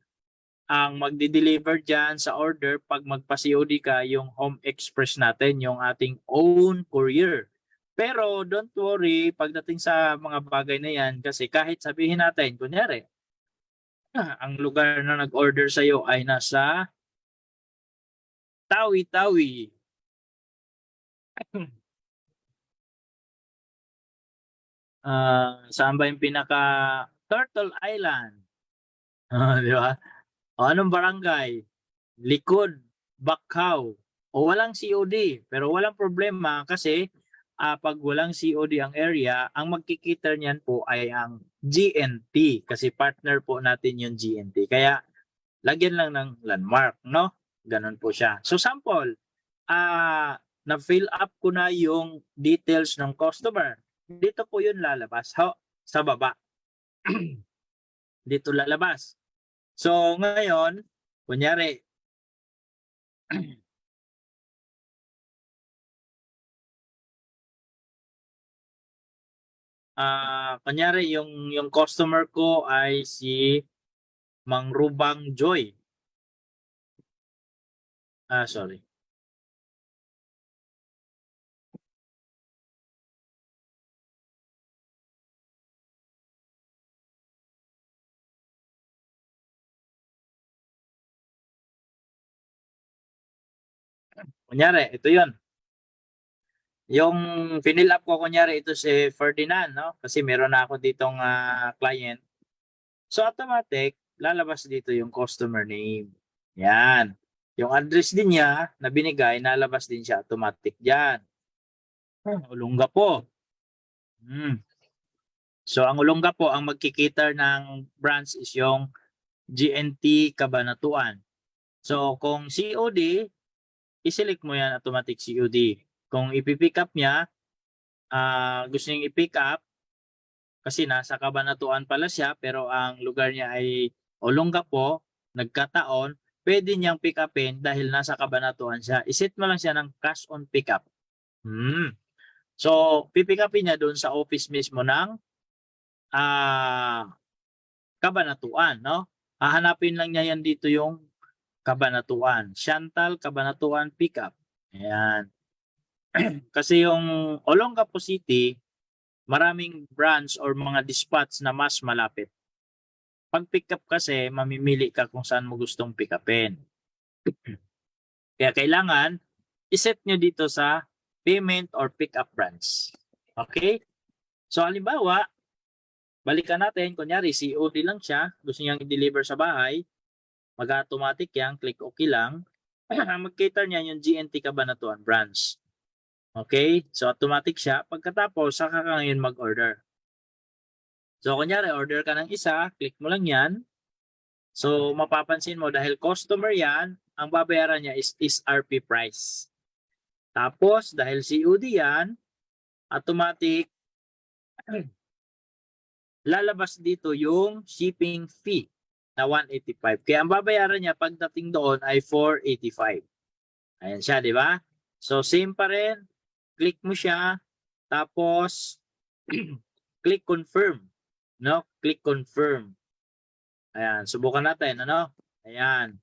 ang magdi-deliver dyan sa order, pag magpa-COD ka, yung Home Express natin, yung ating own courier. Pero don't worry, pagdating sa mga bagay na yan, kasi kahit sabihin natin, kunyari, ang lugar na nag-order sa'yo ay nasa Tawi-Tawi. Saan ba yung pinaka Turtle Island? Di ba? O anong barangay? Likod, Bakaw. O walang COD. Pero walang problema kasi pag walang COD ang area, ang magkikita niyan po ay ang GNT. Kasi partner po natin yung GNT. Kaya lagyan lang ng landmark, no? Ganon po siya. So sample, na-fill up ko na yung details ng customer. Dito po yun lalabas sa baba. Dito lalabas. So ngayon, kunyari, Kunyari yung customer ko ay si Mang Rubang Joy. Sorry. Kunyari, ito yon. Yung finill up ko, kunyari, ito si Ferdinand, no? Kasi meron na ako ditong client. So, automatic, lalabas dito yung customer name. Yan. Yung address din niya na binigay, nalabas din siya automatic dyan. Olongapo. So, ang Olongapo, ang magkikater ng branch is yung GNT Cabanatuan. So, kung COD, i-select mo yan automatic COD. Kung ipipick up niya, gusto niyang i-pick up, kasi nasa Cabanatuan pala siya, pero ang lugar niya ay Olongapo, nagkataon, pwede niyang pick upin dahil nasa Cabanatuan siya. Iset mo lang siya ng cash on pickup. So, pipick upin niya doon sa office mismo ng Cabanatuan, no? Hahanapin lang niya yan dito yung Cabanatuan. Chantal Cabanatuan pickup. Ayan. Kasi yung Olongapo City, maraming branch or mga dispatch na mas malapit. Pag pick up kasi, mamimili ka kung saan mo gustong pick upin. Kaya kailangan, iset nyo dito sa payment or pick up branch. Okay? So, halimbawa, balikan natin, kunyari, COD lang siya, gusto niyang i-deliver sa bahay, mag-automatic yan, click OK lang, mag-cater niya yung GNT Cabanatuan branch. Okay? So, automatic siya. Pagkatapos, saka ka ngayon mag-order. So, kunyari, order ka ng isa, click mo lang yan. So, mapapansin mo, dahil customer yan, ang babayaran niya is SRP price. Tapos, dahil COD yan, automatic, lalabas dito yung shipping fee na 185. Kaya ang babayaran niya pagdating doon ay 485. Ayan siya, di ba? So, same pa rin. Click mo siya. Tapos, click confirm. No? Click confirm. Ayan. Subukan natin. Ano? Ayan.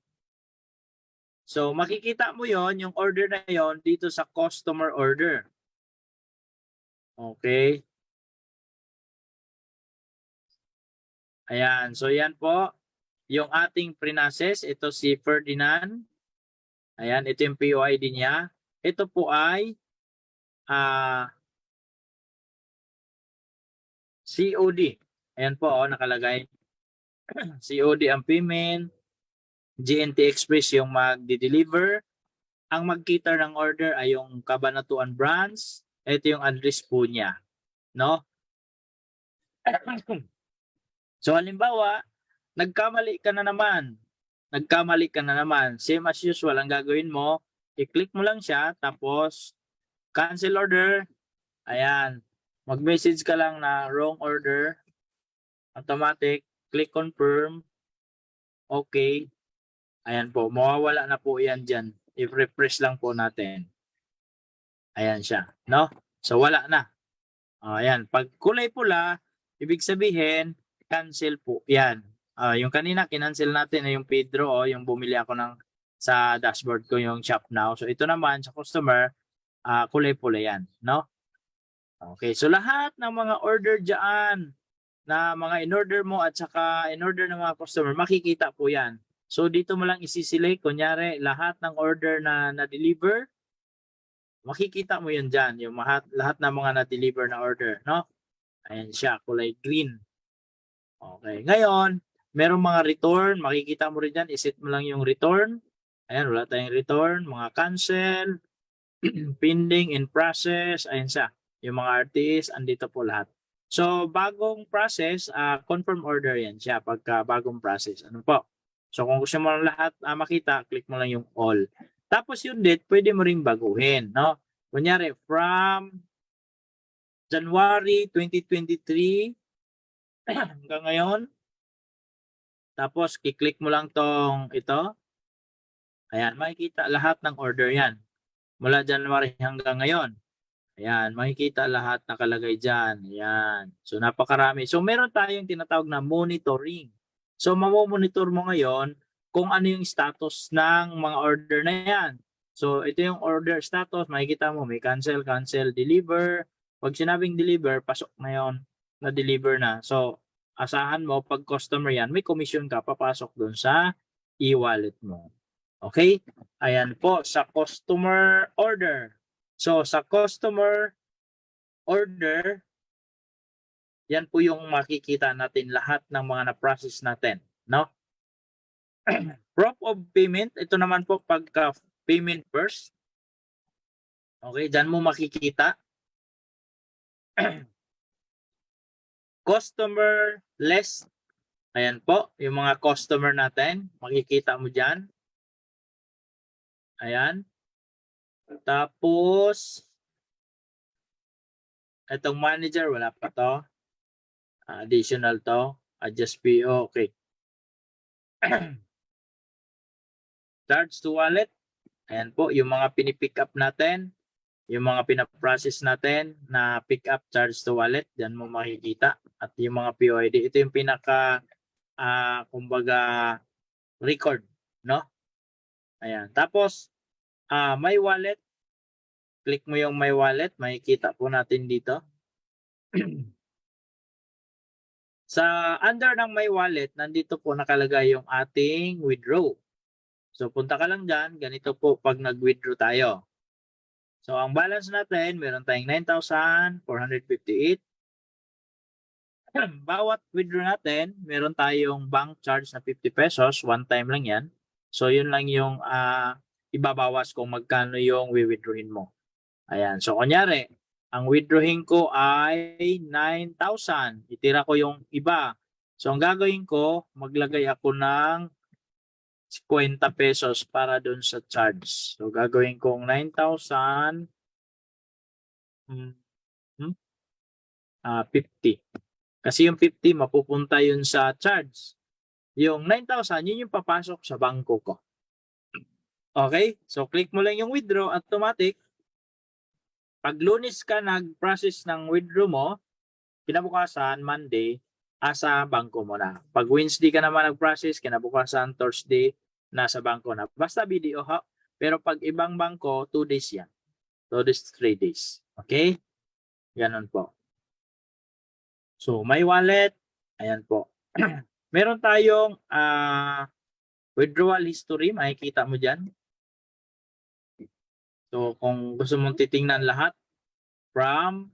So, makikita mo yon yung order na yon dito sa customer order. Okay. Ayan. So, yan po. Yung ating prinases. Ito si Ferdinand. Ayan. Ito yung POID niya. Ito po ay COD. Ayan po, nakalagay. COD ang payment. GNT Express yung magdi-deliver. Ang mag-cater ng order ay yung Cabanatuan branch. Ito yung address po niya. No? So, halimbawa, nagkamali ka na naman. Same as usual, ang gagawin mo, i-click mo lang siya, tapos cancel order. Ayan. Mag-message ka lang na wrong order. Automatic. Click confirm. Okay. Ayan po. Mawawala na po yan dyan. I-refresh lang po natin. Ayan siya. No? So, wala na. Ayan. Pag kulay pula, ibig sabihin, cancel po. Yan. Yung kanina, kinancel natin na yung Pedro. Yung bumili ako sa dashboard ko yung shop now. So, ito naman sa customer, kulay pula yan. No? Okay, so lahat ng mga order dyan na mga in-order mo at saka in-order ng mga customer, makikita po yan. So dito mo lang isi-select, kunyari lahat ng order na na-deliver, makikita mo yan dyan, yung lahat ng mga na-deliver na order, no? Ayan siya, kulay green. Okay, ngayon, merong mga return, makikita mo rin dyan, iset mo lang yung return. Ayan, wala tayong return, mga cancel, pending, in process, ayan siya. Yung mga RTs, andito po lahat. So, bagong process, confirm order yan siya pagka bagong process. Ano po? So, kung gusto mo lang lahat makita, click mo lang yung all. Tapos yung date, pwede mo ring baguhin. No? Kunyari, from January 2023 hanggang ngayon. Tapos, kiklik mo lang ito. Ayan, makikita lahat ng order yan. Mula January hanggang ngayon. Ayan, makikita lahat nakalagay dyan. Ayan. So, napakarami. So, meron tayong tinatawag na monitoring. So, mamomonitor mo ngayon kung ano yung status ng mga order na yan. So, ito yung order status. Makikita mo, may cancel, cancel, deliver. Pag sinabing deliver, pasok na yon, na-deliver na. So, asahan mo, pag customer yan, may commission ka, papasok dun sa e-wallet mo. Okay? Ayan po, sa customer order. So, sa customer order, yan po yung makikita natin lahat ng mga na-process natin. No? Proof of payment, ito naman po pagka payment first. Okay, dyan mo makikita. Customer list. Ayan po, yung mga customer natin. Makikita mo dyan. Ayan. Tapos, itong manager, wala pa to. Additional to. Adjust PO. Okay. Charge to wallet. Ayan po, yung mga pinipick up natin. Yung mga pinaprocess natin na pick up charge to wallet. Diyan mo makikita. At yung mga POID. Ito yung pinaka, kumbaga, record. No? Ayan. Tapos, my wallet. Click mo yung my wallet. Makikita po natin dito. Sa under ng my wallet, nandito po nakalagay yung ating withdraw. So punta ka lang dyan, ganito po pag nag-withdraw tayo. So ang balance natin, meron tayong 9,458. Bawat withdraw natin, meron tayong bank charge na 50 pesos, one time lang yan. So yun lang yung ibabawas kung magkano yung withdrawin mo. Ayan, so kunyari, ang withdrawing ko ay 9,000. Itira ko yung iba. So ang gagawin ko, maglagay ako ng 50 pesos para dun sa charge. So gagawin kong 9,000 50. Kasi yung 50 mapupunta yun sa charge. Yung 9,000 yun yung papasok sa bangko ko. Okay? So click mo lang yung withdraw, automatic. Pag Lunes ka nag-process ng withdraw mo, kinabukasan, Monday, asa bangko mo na. Pag Wednesday ka naman nag-process, kinabukasan, Thursday, nasa bangko na. Basta BDO ha. Pero pag ibang bangko, 2 days yan. 2 days, 3 days. Okay? Ganon po. So, my wallet, ayan po. Meron tayong withdrawal history, makikita mo dyan. So, kung gusto mong titingnan lahat from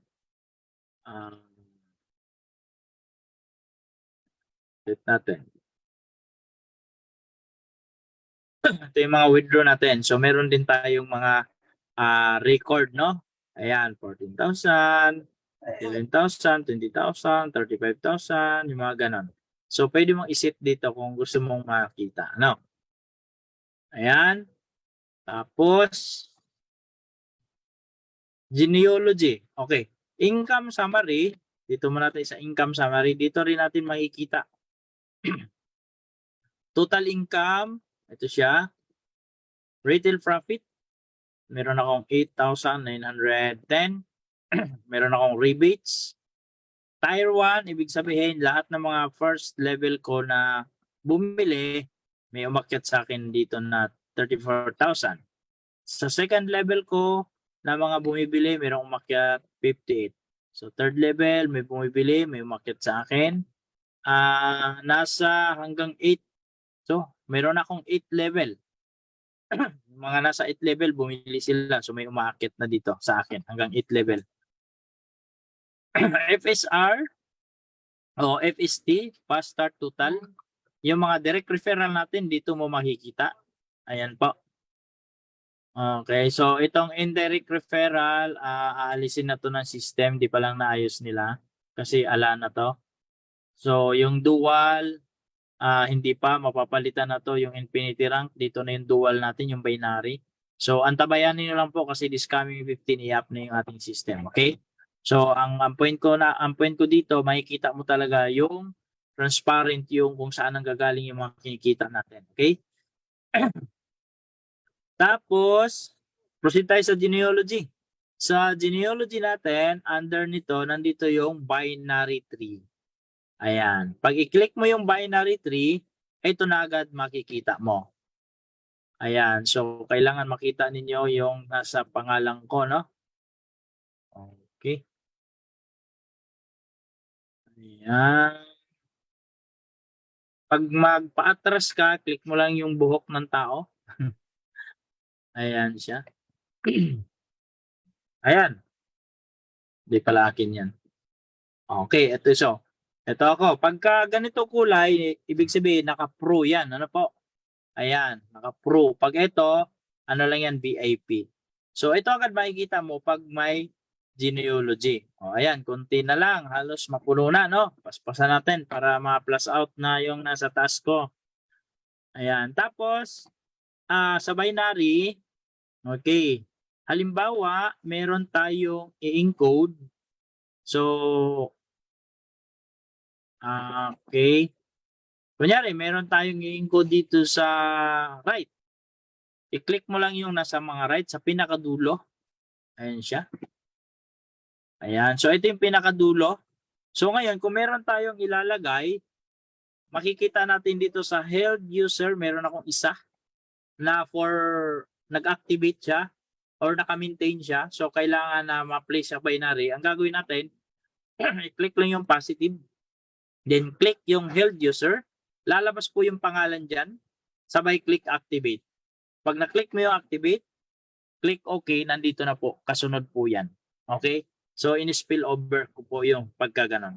set natin. Ito yung mga withdraw natin. So, meron din tayong mga record, no? Ayan, 14,000, 11,000, 20,000, 35,000, yung mga ganon. So, pwede mong isit dito kung gusto mong makita, no? Ayan. Tapos, genealogy. Okay. Income summary. Dito muna tayo sa income summary. Dito rin natin makikita. Total income. Ito siya. Retail profit. Meron akong 8,910. Meron akong rebates. Tier 1, ibig sabihin lahat ng mga first level ko na bumili, may umakyat sa akin dito na 34,000. Sa second level ko, na mga bumibili, mayroong umakyat 58. So third level, may bumibili, may umakyat sa akin. Nasa hanggang 8. So, mayroon akong 8 level. Mga nasa 8 level, bumili sila. So may umakyat na dito sa akin hanggang 8 level. FSR o FST, Fast Start Total. Yung mga direct referral natin, dito mo makikita. Ayan po. Okay, so itong indirect referral, aalisin na to ng system, di pa lang naayos nila kasi ala na to. So yung dual, hindi pa, mapapalitan na to yung infinity rank, dito na yung dual natin, yung binary. So antabayan niyo lang po kasi this coming 15 i-up na yung ating system, okay? So ang point ko dito, makikita mo talaga yung transparent yung kung saan ang gagaling yung mga kinikita natin, okay? Tapos, proceed tayo sa genealogy. Sa genealogy natin, under nito, nandito yung binary tree. Ayan. Pag i-click mo yung binary tree, ito na agad makikita mo. Ayan. So, kailangan makita ninyo yung nasa pangalan ko, no? Okay. Ayan. Pag magpa-atras ka, click mo lang yung buhok ng tao. Ayan siya. Ayan. Hindi pala akin yan. Okay, ito so. Ito ako. Pagka ganito kulay, ibig sabihin naka-pro yan. Ano po? Ayan, naka-pro. Pag ito, ano lang yan, VIP. So ito agad makikita mo pag may genealogy. O ayan, konti na lang. Halos mapuno na, no? Paspasan natin para ma-plus out na yung nasa task ko. Ayan. Tapos, sa binary, okay. Halimbawa, meron tayong i-encode. So, okay. Kunyari, meron tayong i-encode dito sa right. I-click mo lang yung nasa mga right sa pinakadulo. Ayan siya. Ayan. So, ito yung pinakadulo. So, ngayon, kung meron tayong ilalagay, makikita natin dito sa held user, meron akong isa na for nag-activate siya or naka-maintain siya. So, kailangan na ma-place sa binary. Ang gagawin natin, i-click lang yung positive. Then, click yung held user. Lalabas po yung pangalan dyan. Sabay click activate. Pag na-click mo yung activate, click OK, nandito na po. Kasunod po yan. Okay? So, in-spill over ko po yung pagkaganon.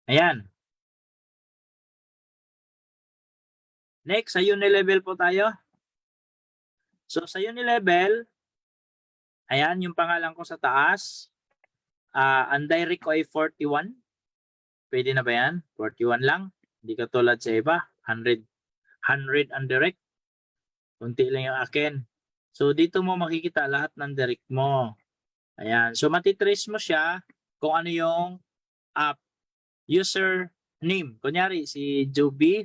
Ayan. Next, sa Unilevel po tayo. So, sa Unilevel, ayan yung pangalan ko sa taas. Andirect ko ay 41. Pwede na ba yan? 41 lang. Hindi katulad sa iba. 100 undirect. Kunti lang yung akin. So, dito mo makikita lahat ng direct mo. Ayan. So, matitrace mo siya kung ano yung username. Kunyari, si Joby.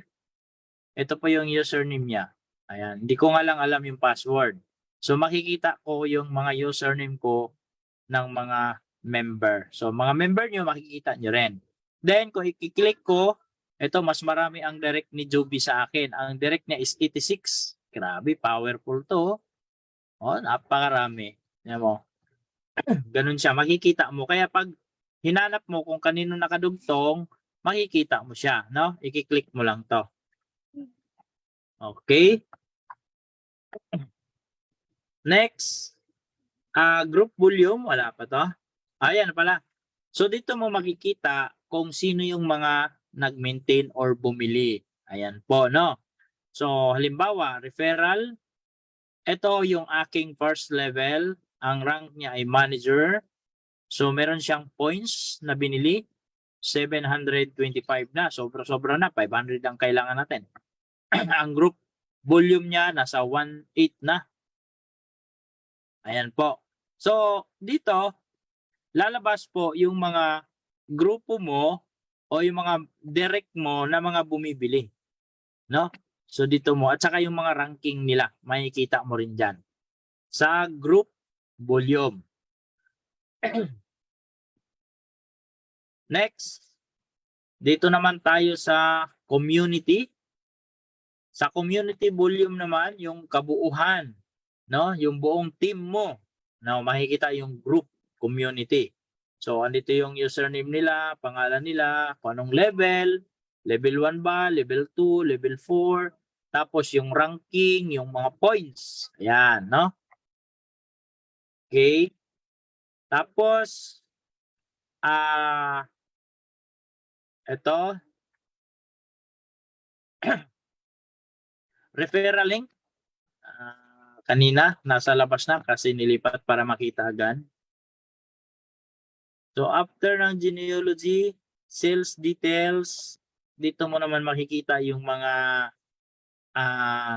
Ito po yung username niya. Ayan. Hindi ko nga lang alam yung password. So, makikita ko yung mga username ko ng mga member. So, mga member nyo, makikita nyo rin. Then, kung i-click ko, ito, mas marami ang direct ni Joby sa akin. Ang direct niya is 86. Grabe, powerful to. Oh, napakarami. Yan mo. Ganun siya, makikita mo. Kaya pag hinanap mo kung kanino nakadugtong, makikita mo siya, no? I-click mo lang to. Okay. Next, group volume, wala pa to. Ayan pala. So dito mo makikita kung sino yung mga nag-maintain or bumili. Ayan po, no? So halimbawa, referral. Ito yung aking first level. Ang rank niya ay manager. So meron siyang points na binili. 725 na. Sobra-sobra na. 500 ang kailangan natin. Ang group volume niya nasa 1.8 na. Ayan po. So dito, lalabas po yung mga grupo mo o yung mga direct mo na mga bumibili. No? So dito mo, at saka yung mga ranking nila, makikita mo rin dyan. Sa group volume. Next, dito naman tayo sa community. Sa community volume naman, yung kabuuhan, no? Yung buong team mo. No, makikita yung group community. So, andito yung username nila, pangalan nila, kung anong level, level 1 ba, level 2, level 4, tapos yung ranking, yung mga points. Ayan, no? Okay. Tapos, ito, referral link. Kanina, nasa labas na kasi nilipat para makita agad. So, after ng genealogy, sales details, dito mo naman makikita yung mga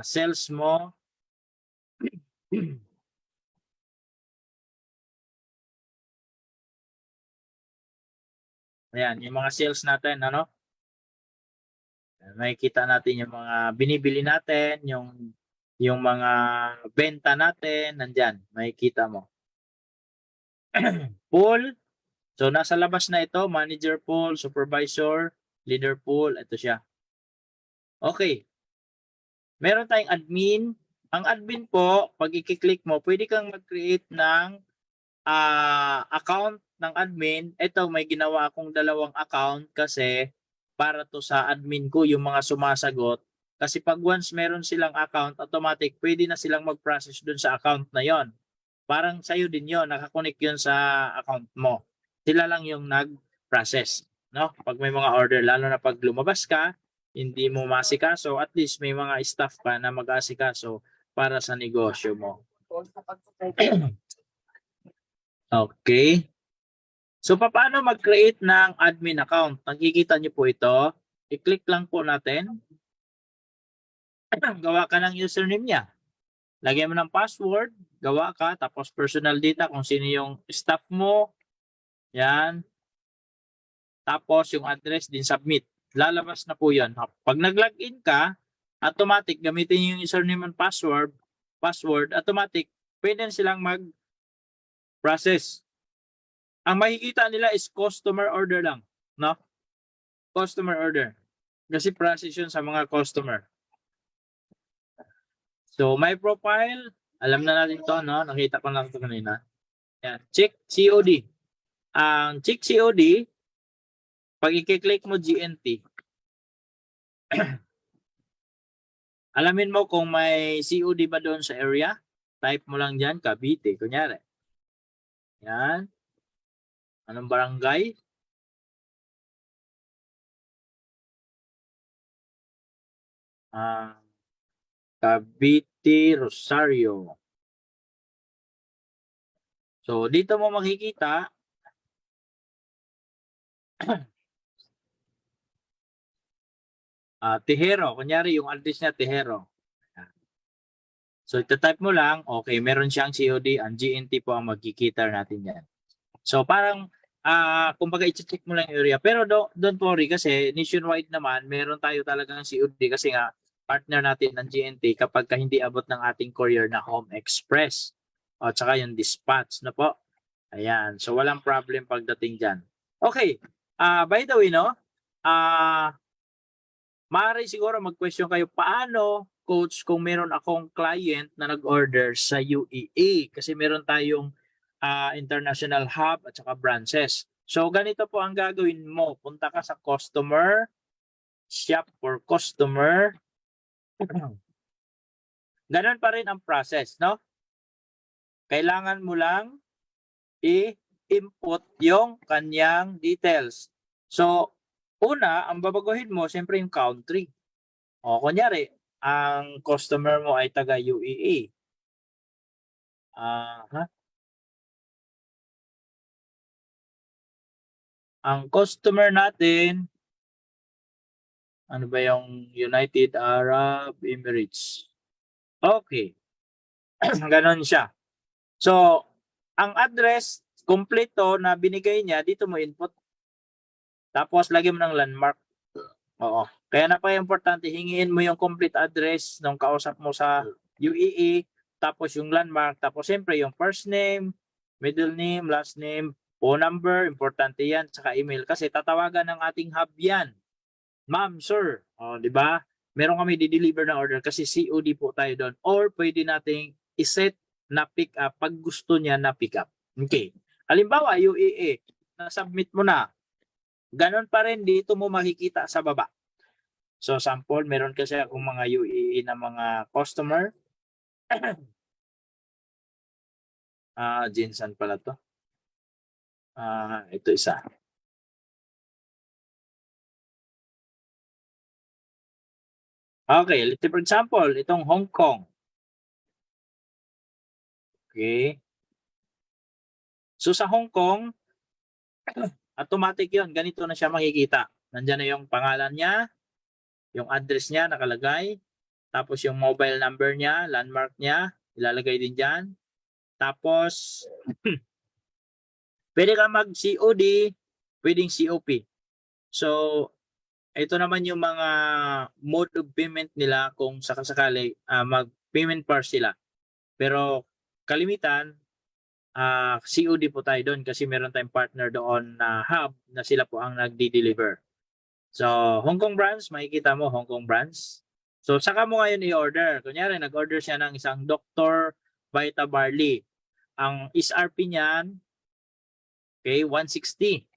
sales mo. Ayan, yung mga sales natin, ano? Makikita natin yung mga binibili natin, yung yung mga benta natin, nandyan, makikita mo. Pool, so nasa labas na ito, manager pool, supervisor, leader pool, ito siya. Okay, meron tayong admin. Ang admin po, pag i-click mo, pwede kang mag-create ng account ng admin. Ito, may ginawa akong 2 account kasi para to sa admin ko, yung mga sumasagot. Kasi pag once meron silang account, automatic, pwede na silang mag-process dun sa account na yon. Parang sa'yo din yon, nakakonect yun sa account mo. Sila lang yung nag-process. No? Pag may mga order, lalo na pag lumabas ka, hindi mo masikaso, at least may mga staff ka na mag-asikaso para sa negosyo mo. Okay. So, paano mag-create ng admin account? Nakikita niyo po ito. I-click lang po natin. Gawa ka ng username niya. Lagyan mo ng password. Gawa ka. Tapos personal data kung sino yung staff mo. Yan. Tapos yung address din submit. Lalabas na po yan. Pag nag-login ka, automatic gamitin yung username and password, automatic, pwede silang mag-process. Ang makikita nila is customer order lang, no? Customer order. Kasi process yun sa mga customer. So, my profile, alam na natin to, no? Nakita ko lang ito kanina. Yan. Check COD. Ang check COD, pag i-click mo GNT, alamin mo kung may COD ba doon sa area. Type mo lang dyan, Cavite, kunyari. Yan. Anong barangay? Cavite, Rosario. So, dito mo makikita Tejero. Kunyari, yung address niya, Tejero. So, ito-type mo lang, okay, meron siyang COD, ang GNT po ang magkikita natin yan. So, parang, kumbaga, i-check mo lang yung area. Pero don't worry kasi nationwide naman, meron tayo talagang COD kasi nga, partner natin ng GNT kapag hindi abot ng ating courier na Home Express. O, tsaka yung dispatch na po. Ayan. So, walang problem pagdating dyan. Okay. By the way, no? Maaari siguro mag-question kayo, paano, coach, kung meron akong client na nag-order sa UAE? Kasi meron tayong international hub at saka branches. So, ganito po ang gagawin mo. Punta ka sa customer, shop for customer. Ganon pa rin ang process, no? Kailangan mo lang i-input yung kanyang details. So, una, ang babaguhin mo, siyempre yung country. O, kunyari, ang customer mo ay taga UAE. Ang customer natin, ano ba yung United Arab Emirates? Okay. Ganon siya. So, ang address, kompleto na binigay niya, dito mo input. Tapos, lagyan mo ng landmark. Oo. Kaya napaka-importante, hingiin mo yung complete address ng kausap mo sa UAE, tapos yung landmark, tapos siyempre yung first name, middle name, last name, phone number, importante yan, saka email. Kasi tatawagan ng ating hub yan. Ma'am, sir, di ba? Meron kami di-deliver na order kasi COD po tayo doon. Or pwede nating iset na pick up pag gusto niya na pick up. Okay. Halimbawa, UAE, na-submit mo na. Ganon pa rin dito mo makikita sa baba. So, sample, meron kasi akong mga UAE na mga customer. Jinsan pala to. Ito isa. Okay, let's say for example, itong Hong Kong. Okay. So sa Hong Kong, automatic yun. Ganito na siya makikita. Nandiyan na yung pangalan niya, yung address niya nakalagay, tapos yung mobile number niya, landmark niya, ilalagay din dyan. Tapos, pwede ka mag-COD, pwedeng COP. So, ito naman yung mga mode of payment nila kung sakasakali mag-payment per sila. Pero kalimitan, COD po tayo doon kasi meron tayong partner doon na hub na sila po ang nagdi-deliver. So, Hong Kong branch, makikita mo Hong Kong branch. So, saka mo ngayon i-order. Kunyari, nag-order siya ng isang Dr. Vita Barley. Ang SRP niyan, okay, 160.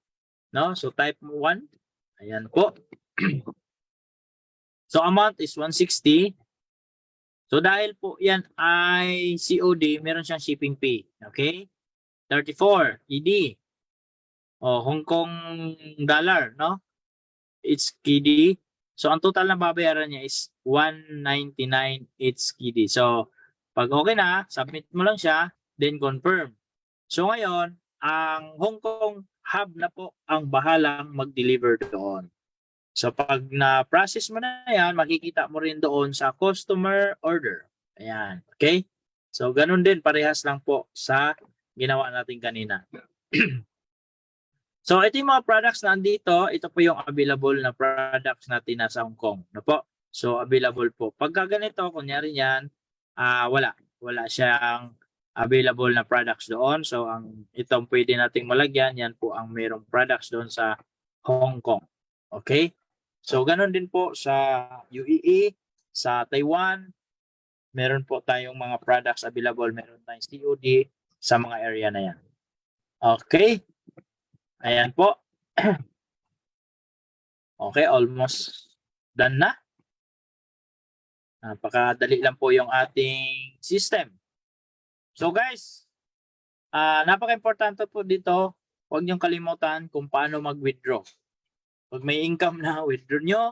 No? So, type 1. Ayan po. So, amount is 160. So, dahil po yan ay COD, meron siyang shipping fee. Okay? 34, ED. O, Hong Kong dollar, no? It's KD. So, ang total na babayaran niya is 199 it's KD. So, pag okay na, submit mo lang siya, then confirm. So, ngayon, ang Hong Kong hub na po ang bahalang mag-deliver doon. So, pag na-process mo na yan, makikita mo rin doon sa customer order. Ayan. Okay? So, ganun din. Parehas lang po sa ginawa natin kanina. So, ito yung mga products na andito. Ito po yung available na products natin nasa Hong Kong. No po? So, available po. Pagka ganito, kunyari yan, wala. Wala siyang available na products doon. So, itong pwede nating malagyan, yan po ang mayroong products doon sa Hong Kong. Okay? So, ganun din po sa UAE, sa Taiwan. Meron po tayong mga products available. Meron tayong COD sa mga area na yan. Okay? Ayan po. Okay, almost done na. Napakadali lang po yung ating system. So guys, napaka-importante po dito, huwag niyong kalimutan kung paano mag-withdraw. Pag may income na, withdraw nyo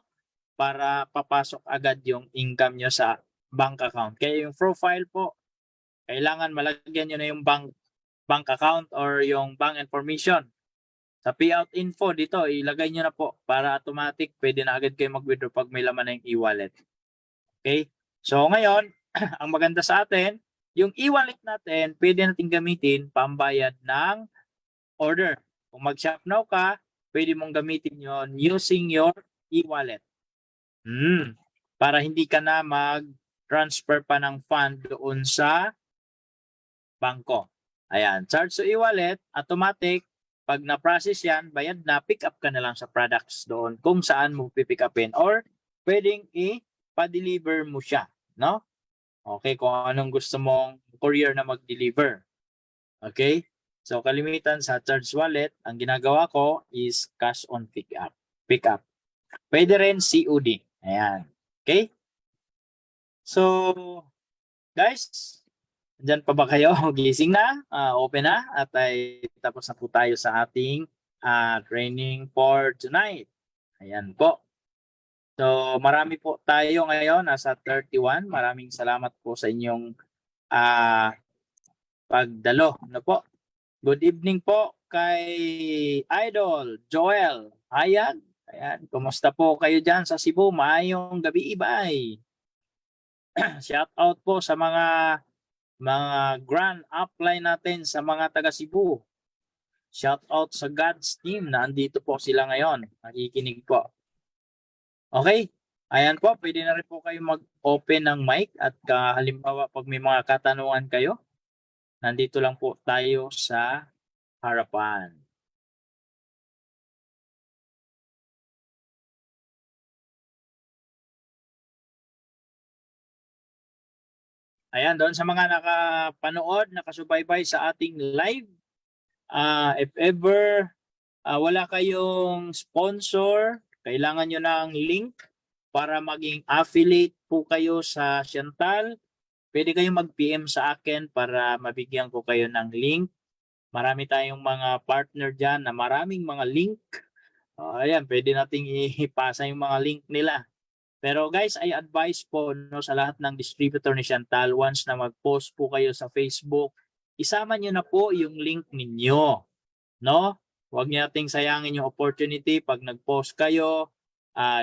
para papasok agad yung income nyo sa bank account. Kaya yung profile po, kailangan malagyan nyo na yung bank account or yung bank information. Sa payout info dito, ilagay nyo na po para automatic pwede na agad kayo mag-withdraw pag may laman na yung e-wallet. Okay? So ngayon, ang maganda sa atin, yung e-wallet natin, pwede natin gamitin pambayad ng order. Kung mag-shop now ka, pwede mong gamitin yon using your e-wallet. Para hindi ka na mag-transfer pa ng fund doon sa bangko. Ayan, charge sa e-wallet, automatic. Pag na-process yan, bayad na, pick up ka na lang sa products doon kung saan mo pipick upin or pwedeng i-pa-deliver mo siya, no? Okay, kung anong gusto mong courier na mag-deliver. Okay? So, kalimitan sa charge wallet, ang ginagawa ko is cash on pick up. Pick up. Pwede rin COD. Ayan. Okay? So, guys, dyan pa ba kayo? Gising na? Open na? At ay tapos na po tayo sa ating training for tonight. Ayan po. So, marami po tayo ngayon. Nasa 31. Maraming salamat po sa inyong pagdalo. Ano po? Good evening po kay Idol Joel Hayag. Ayan. Kumusta po kayo dyan sa Cebu? Maayong gabi, ibay. Shout out po sa mga grand upline natin sa mga taga Cebu. Shout out sa God's team na andito po sila ngayon. Nakikinig po. Okay? Ayan po, pwede na rin po kayo mag-open ng mic at halimbawa pag may mga katanungan kayo, nandito lang po tayo sa harapan. Ayan, doon sa mga nakapanood, nakasubaybay sa ating live, if ever wala kayong sponsor, kailangan nyo ng link para maging affiliate po kayo sa Chantal. Pwede kayong mag-PM sa akin para mabigyan ko kayo ng link. Marami tayong mga partner dyan na maraming mga link. Ayan, pwede nating ipasa yung mga link nila. Pero guys, I advise po sa lahat ng distributor ni Chantal, once na mag-post po kayo sa Facebook, isama nyo na po yung link ninyo. No? Huwag nyo nating sayangin yung opportunity pag nag-post kayo,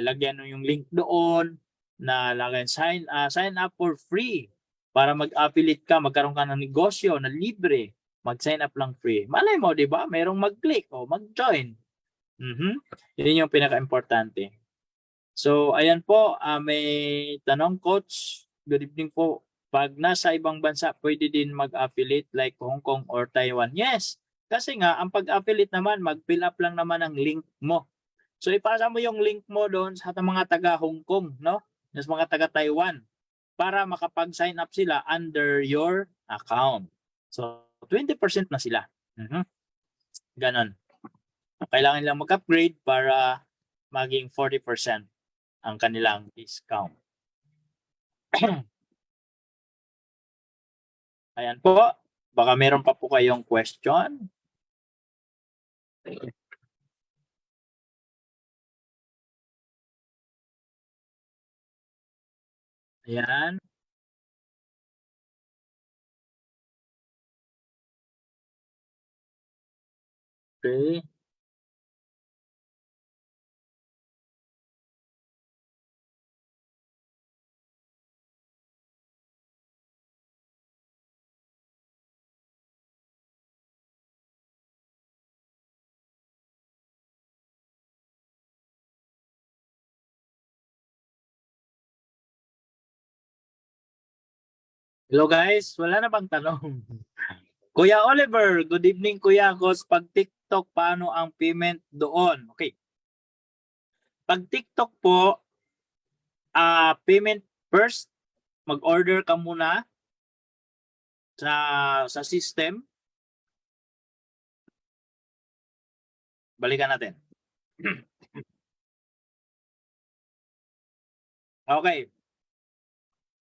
lagyan nyo yung link doon, na lagyan sign up for free para mag-affiliate ka, magkaroon ka ng negosyo na libre, mag-sign up lang free. Malay mo, di ba? Merong mag-click o mag-join. Yun yung pinaka-importante. So, ayan po, may tanong, Coach. Good evening po. Pag nasa ibang bansa, pwede din mag-affiliate like Hong Kong or Taiwan? Yes. Kasi nga, ang pag-affiliate naman, mag-fill up lang naman ang link mo. So, ipasa mo yung link mo doon sa mga taga Hong Kong, no? Sa mga taga Taiwan para makapag-sign up sila under your account. So, 20% na sila. Ganon. Kailangan lang mag-upgrade para maging 40% ang kanilang discount. Ayan po. Baka meron pa po kayong question. Ayan. Okay. Hello guys, wala na bang tanong? Kuya Oliver, good evening Kuya Gos. Pag TikTok, paano ang payment doon? Okay. Pag TikTok po, payment first, mag-order ka muna sa system. Balikan natin. Okay.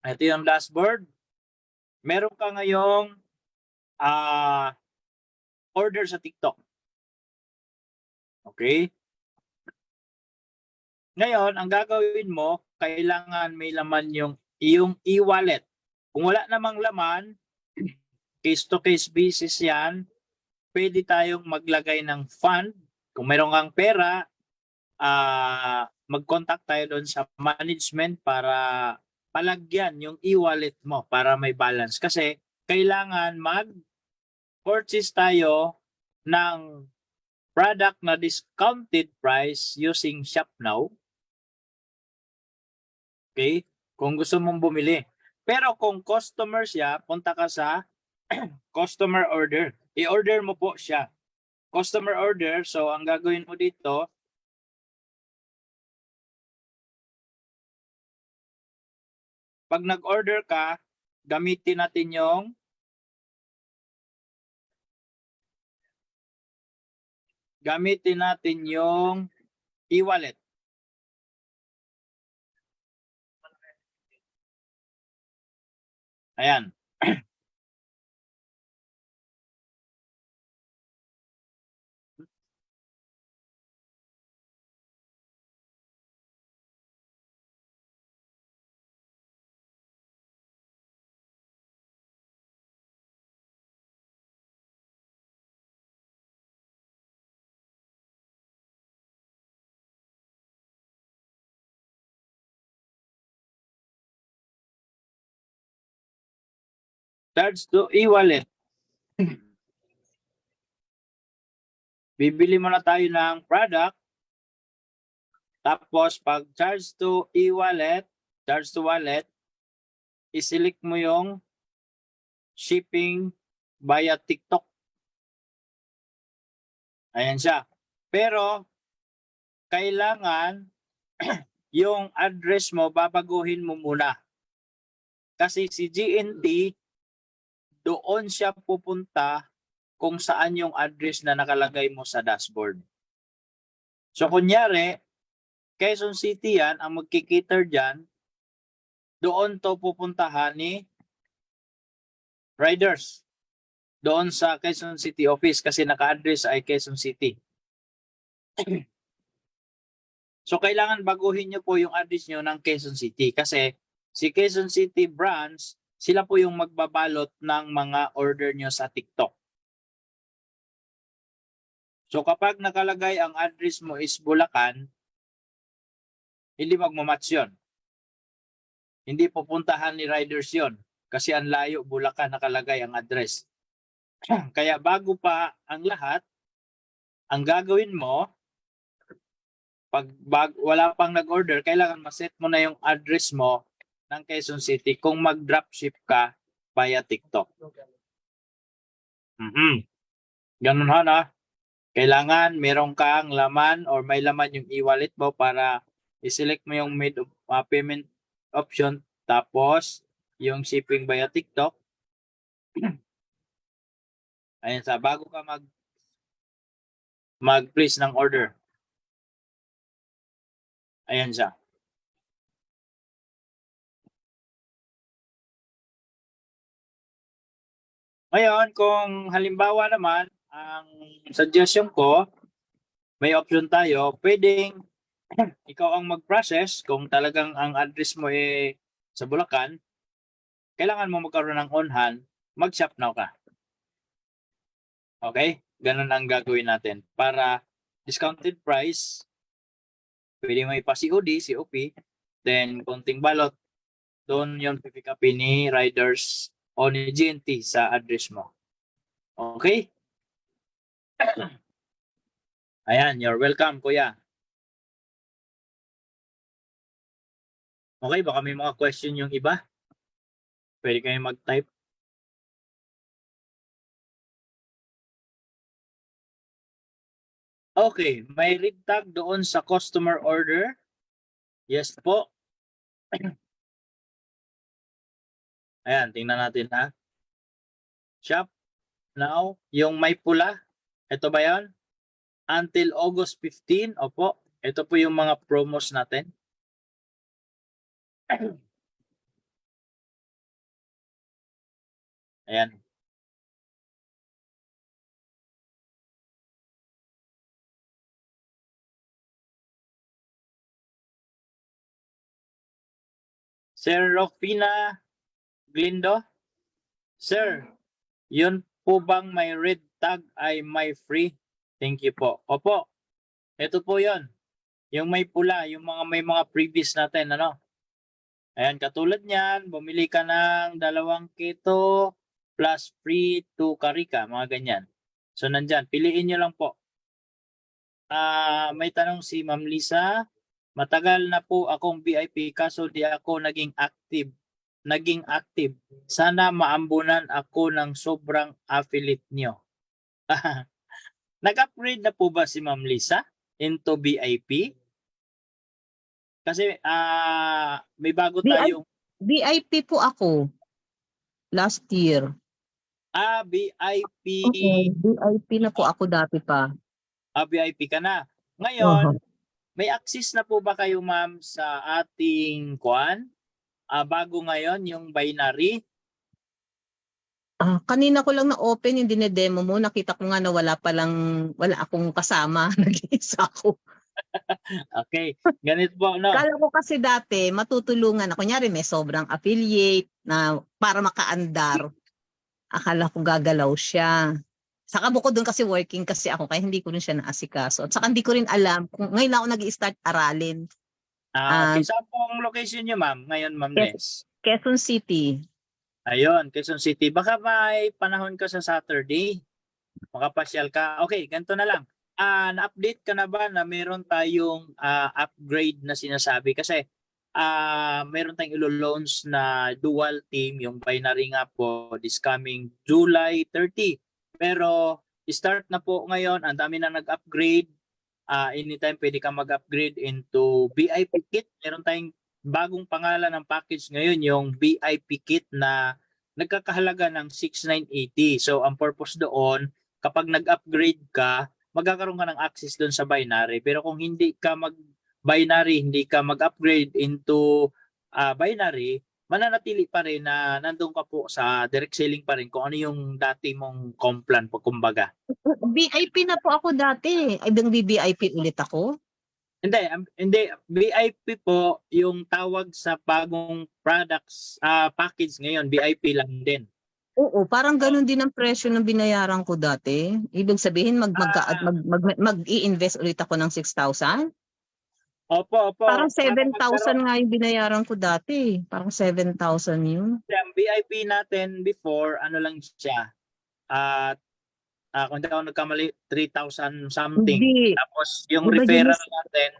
Ito yung dashboard. Meron ka ngayong order sa TikTok. Okay? Ngayon, ang gagawin mo, kailangan may laman yung iyong e-wallet. Kung wala namang laman, case-to-case basis yan, pwede tayong maglagay ng fund. Kung meron kang pera, mag-contact tayo doon sa management para palagyan yung e-wallet mo para may balance. Kasi kailangan mag-purchase tayo ng product na discounted price using Shop Now. Okay? Kung gusto mong bumili. Pero kung customer siya, punta ka sa customer order. I-order mo po siya. Customer order, so ang gagawin mo dito, pag nag-order ka, gamitin natin yung e-wallet. Ayan. Charge to e-wallet. Bibili muna tayo ng product. Tapos pag charge to e-wallet, charge to wallet, i-select mo yung shipping via TikTok. Ayan siya. Pero kailangan yung address mo babaguhin mo muna. Kasi si GNT, doon siya pupunta kung saan yung address na nakalagay mo sa dashboard. So kunyari, Quezon City yan, ang magkikater dyan, doon to pupuntahan ni riders. Doon sa Quezon City office kasi naka-address ay Quezon City. So kailangan baguhin nyo po yung address nyo ng Quezon City kasi si Quezon City branch, sila po yung magbabalot ng mga order nyo sa TikTok. So kapag nakalagay ang address mo is Bulacan, hindi magmamatch yun. Hindi pupuntahan ni riders yon kasi ang layo Bulacan nakalagay ang address. Kaya bago pa ang lahat, ang gagawin mo, wala pang nag-order, kailangan ma-set mo na yung address mo ng Quezon City kung mag-dropship ka via TikTok. Ganun ho, no? Kailangan meron kang laman or may laman yung e-wallet mo para i-select mo yung made of payment option, tapos yung shipping via TikTok. Ayan sa bago ka mag-place ng order. Ayan siya. Ngayon, kung halimbawa naman, ang suggestion ko, may option tayo, pwedeng ikaw ang mag-process kung talagang ang address mo sa Bulacan, kailangan mo magkaroon ng on-hand, mag-shop now ka. Okay? Ganun ang gagawin natin. Para discounted price, pwede mo ipa-COD, COP, then konting balot, doon yung pipick up ni riders o ni GNT sa address mo. Okay? Ayan, you're welcome, kuya. Okay, baka may mga question yung iba. Pwede kayo mag-type. Okay, may read tag doon sa customer order. Yes po. Ayan, tingnan natin ha. Shop now, yung may pula. Ito ba yan? Until August 15. Opo, ito po yung mga promos natin. Ayan. Sir Rofina Glindo. Sir, yun po bang may red tag ay may free? Thank you po. Opo, ito po yun. Yung may pula, yung may mga previous natin, ano? Ayan, katulad niyan, bumili ka ng 2 keto plus free 2 karika, mga ganyan. So, nandyan, piliin nyo lang po. May tanong si Ma'am Lisa. Matagal na po akong VIP kaso di ako naging active. Sana maambunan ako ng sobrang affiliate nyo. Nag-upgrade na po ba si Ma'am Lisa into VIP? Kasi may bago tayong VIP po ako last year. VIP. VIP na po ako dati pa. VIP ka na. Ngayon, may access na po ba kayo, ma'am, sa ating bago ngayon, yung binary? Kanina ko lang na-open yung dinedemo mo. Nakita ko nga na wala akong kasama. Nag-isa ako. Okay, ganito po, no? Kala ko kasi dati matutulungan. Kunyari may sobrang affiliate na para makaandar. Akala ko gagalaw siya. Saka bukod doon kasi working kasi ako kaya hindi ko rin siya naasikaso. At saka hindi ko rin alam kung ngayon ako nag-i-start aralin. Okay, saan po ang location nyo, ma'am? Ngayon, ma'am Les? Quezon City. Ayun, Quezon City. Baka may panahon ka sa Saturday. Makapasyal ka. Okay, ganito na lang. Na-update ka na ba na meron tayong upgrade na sinasabi? Kasi meron tayong ilo-launch na dual team, yung binary nga po this coming July 30. Pero start na po ngayon, ang dami na nag-upgrade. Anytime pwede ka mag-upgrade into VIP kit. Meron tayong bagong pangalan ng package ngayon, yung VIP kit na nagkakahalaga ng 6,980. So ang purpose doon, kapag nag-upgrade ka, magkakaroon ka ng access doon sa binary. Pero kung hindi ka mag-binary, hindi ka mag-upgrade into binary, mananatili pa rin na nandun ka po sa direct selling pa rin kung ano yung dati mong complan po, kumbaga. VIP na po ako dati. Ay, bang VIP ulit ako? Hindi. VIP po yung tawag sa bagong products package ngayon. VIP lang din. Oo, parang ganun din ang presyo ng binayaran ko dati. Ibig sabihin mag-i-invest ulit ako ng 6,000? Opo. Parang 7,000 nga yung binayaran ko dati. Parang 7,000 yun. Ang VIP natin before, ano lang siya, kung hindi ako nagkamali, 3,000 something. Hindi. Tapos yung Diba, referral natin,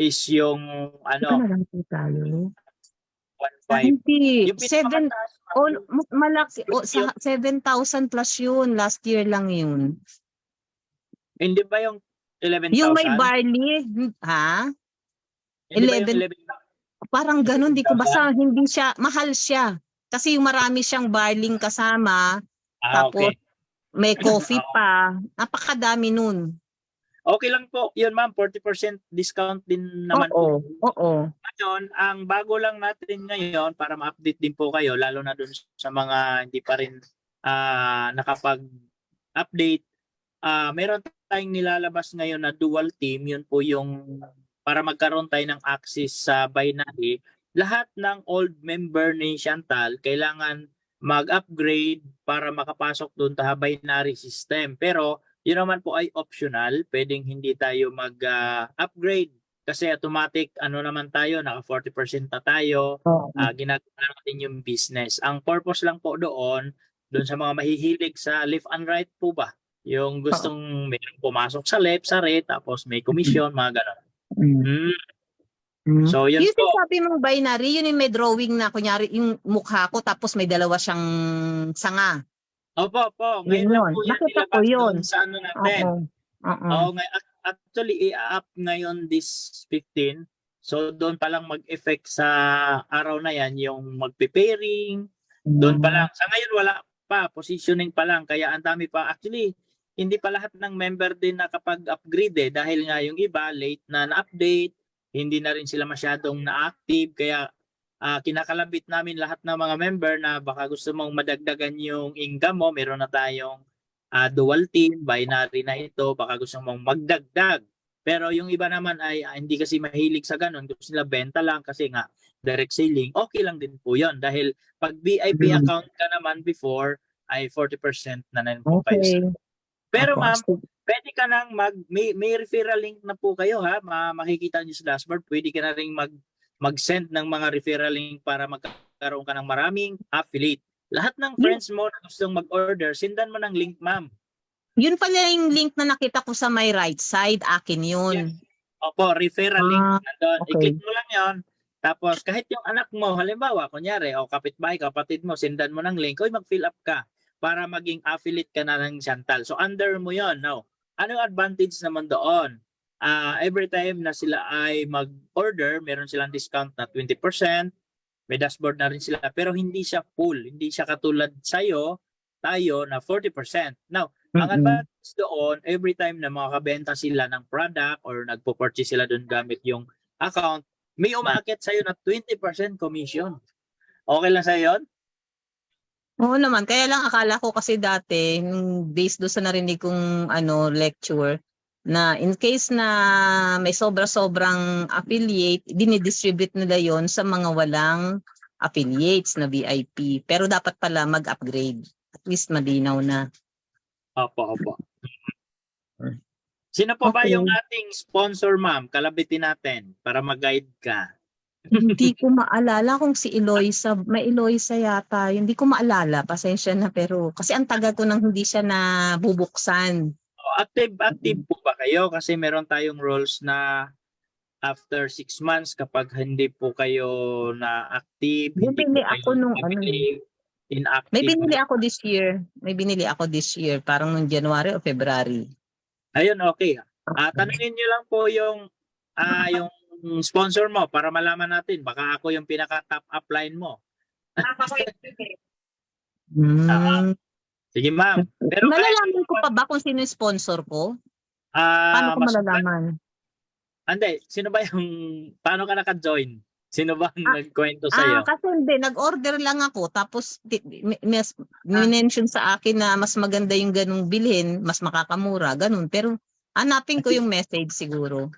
is yung Ito ano, na lang po tayo. 1.5. Hindi, Yung 7, pinakamataas, malaki, sa 7,000 plus yun, last year lang yun. hindi ba yung 11,000? Yung may barley, ha? Hindi ba yung 11, 11,000? parang ganun, di ko 11,000? basta, hindi siya, mahal siya. Kasi yung marami siyang barley kasama, tapos Okay. may coffee Oo. pa, napakadami nun. Okay lang po. Yun ma'am, 40% discount din naman po. Oo. Ngayon, ang bago lang natin ngayon para ma-update din po kayo, lalo na dun sa mga hindi pa rin nakapag-update, meron tayong nilalabas ngayon na dual team. Yun po yung para magkaroon tayo ng access sa binary. Lahat ng old member ni Chantal kailangan mag-upgrade para makapasok doon sa binary system. Pero yun naman po ay optional. Pwedeng hindi tayo mag-upgrade kasi automatic naman tayo, naka 40% na tayo. Ginagawa natin yung business. Ang purpose lang po doon sa mga mahihilig sa left and right po ba? Yung gustong may pumasok sa left, sa right, tapos may commission, mga gano'n. So, yun Yung po. sabi mong binary, yun yung may drawing na, kunyari, yung mukha ko, tapos may dalawa siyang sanga. Opo. Yun Ngayon lang yun. po yan Nakita ko nilabas yun. doon sa natin. Oo, actually, i-up ngayon this 15. So, doon pa lang mag-effect sa araw na yan, yung magpe-pairing. Doon pa lang. Sa ngayon, wala pa. Positioning pa lang. Kaya ang dami pa. Actually, hindi pa lahat ng member din nakapag-upgrade dahil nga yung iba, late na na-update. Hindi na rin sila masyadong na-active. Kaya kinakalabit namin lahat ng mga member na baka gusto mong madagdagan yung income mo. Meron na tayong dual team, binary na ito, baka gusto mong magdagdag. Pero yung iba naman ay hindi kasi mahilig sa ganun. Gusto nila benta lang kasi nga direct selling. Okay lang din po yun. Dahil pag VIP account ka naman before, ay 40% na rin po kayo. Pero ma'am, pwede ka nang may referral link na po kayo ha. Makikita niyo sa dashboard. Pwede ka na rin mag-send ng mga referral link para magkaroon ka ng maraming affiliate. Lahat ng friends mo na gustong mag-order, sendan mo ng link, ma'am. Yun pala yung link na nakita ko sa my right side, akin yun. Opo, referral link nandun. Okay. I-click mo lang yon. Tapos kahit yung anak mo, halimbawa, kunyari, o kapitbahay, kapatid mo, sendan mo ng link, mag-fill up ka para maging affiliate ka na ng Chantal. So under mo yon. Now, ano yung advantage naman doon? Every time na sila ay mag-order, meron silang discount na 20%. May dashboard na rin sila. Pero hindi siya full. Hindi siya katulad tayo na 40%. Now, ang advantage doon, every time na makakabenta sila ng product or nagpo-purchase sila doon gamit yung account, may umaakit sa'yo na 20% commission. Okay lang sa'yo yun? Oo naman. Kaya lang akala ko kasi dati, based doon sa narinig kong lecture, na in case na may sobra-sobrang affiliate, dinidistribute nila yon sa mga walang affiliates na VIP. Pero dapat pala mag-upgrade. At least malinaw na. Opo. Sino po ba Okay. yung ating sponsor, ma'am? Kalabitin natin para mag-guide ka. Hindi ko maalala kung si Eloisa, may Eloisa yata. Hindi ko maalala, pasensya na, pero kasi ang tagal ko nang hindi siya nabubuksan. Active po ba kayo? Kasi meron tayong rules na after 6 months kapag hindi po kayo na active, hindi Bumili po ako kayo nung inactive. May binili ako this year. Parang nung January o February. Ayun, okay. Tanungin niyo lang po yung sponsor mo para malaman natin. Baka ako yung pinaka-top upline mo. Sige, ma'am. Pero Malalaman ko pa ba kung sino yung sponsor ko? Paano ko malalaman? Hindi. Sino ba paano ka naka-join? Sino ba ang nagkwento sa'yo? Kasi hindi, nag-order lang ako. Tapos, mention sa akin na mas maganda yung ganung bilhin, mas makakamura, ganun. Pero, hanapin ko yung message siguro.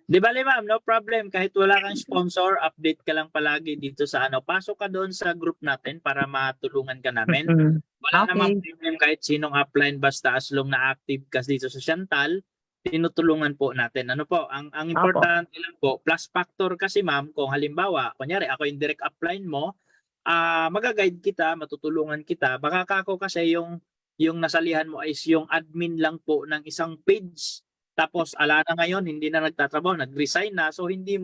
Di ba, ma'am, no problem. Kahit wala kang sponsor, update ka lang palagi dito sa Pasok ka doon sa group natin para matulungan ka namin. Wala namang problem kahit sinong upline basta as long na active ka dito sa Chantal, tinutulungan po natin. Ang importante lang po, plus factor kasi ma'am, kung halimbawa, kunyari ako yung direct upline mo, magaguide kita, matutulungan kita. Baka ako kasi yung nasalihan mo is yung admin lang po ng isang page tapos ala na ngayon, hindi na nagtatrabaho, nag-resign na, so hindi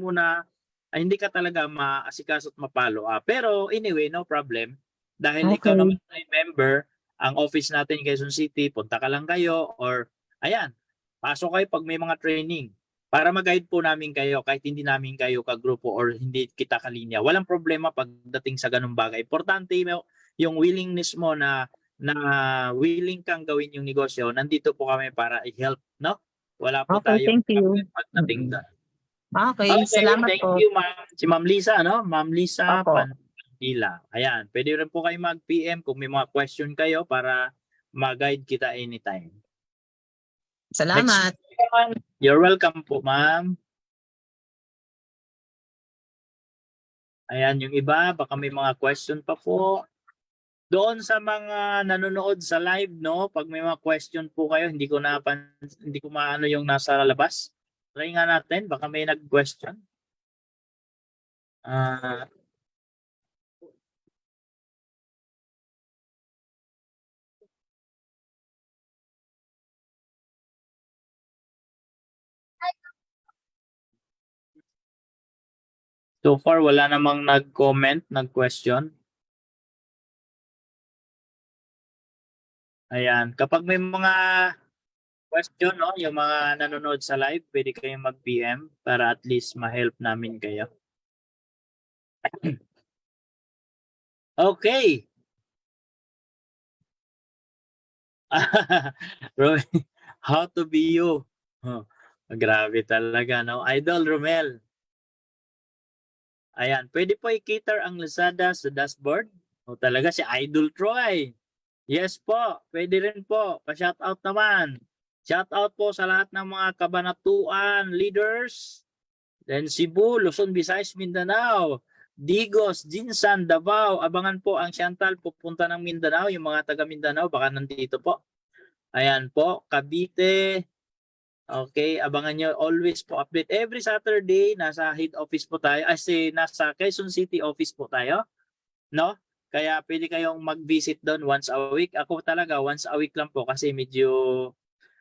ka talaga maasikaso at mapalo. Pero anyway, no problem. Dahil ikaw Okay. naman ay member, ang office natin in Quezon City, punta ka lang kayo or ayan, pasok kayo pag may mga training para mag-guide po namin kayo kahit hindi namin kayo kagrupo or hindi kita kalinya. Walang problema pagdating sa ganung bagay. Importante yung willingness mo na willing kang gawin yung negosyo. Nandito po kami para i-help, no? Wala po Okay, tayong thank you. problem pagdating doon. Okay, Okay, salamat thank po. you, ma'am. Si Ma'am Lisa, no? Ma'am Lisa Opo. Pandila. Ayan, pwede rin po kayo mag-PM kung may mga question kayo para mag-guide kita anytime. Salamat. You're welcome po, ma'am. Ayan, yung iba, baka may mga question pa po. Doon sa mga nanonood sa live, no, pag may mga question po kayo, hindi ko maano yung nasa labas. Try nga natin, baka may nag-question. So far, wala namang nag-comment, nag-question. Ayan, kapag may mga question, no, yung mga nanonood sa live, pwede kayong mag-PM para at least ma-help namin kayo. Okay. Roy, how to be you? Oh, grabe talaga, no? Idol Romel. Ayan, pwede po i-cater ang Lazada sa dashboard? O talaga si Idol Troy. Yes po, pwede rin po. Pa-shoutout naman. Shoutout po sa lahat ng mga kabanatuan leaders. Then Cebu, Luzon, Visayas, Mindanao, Digos, Jinsan, Davao. Abangan po ang Chantal pupunta ng Mindanao. Yung mga taga Mindanao baka nandito po. Ayan po, Cavite. Okay, abangan nyo always po update. Every Saturday, nasa head office po tayo. Nasa Quezon City office po tayo. No? Kaya pwede kayong mag-visit doon once a week. Ako talaga, once a week lang po kasi medyo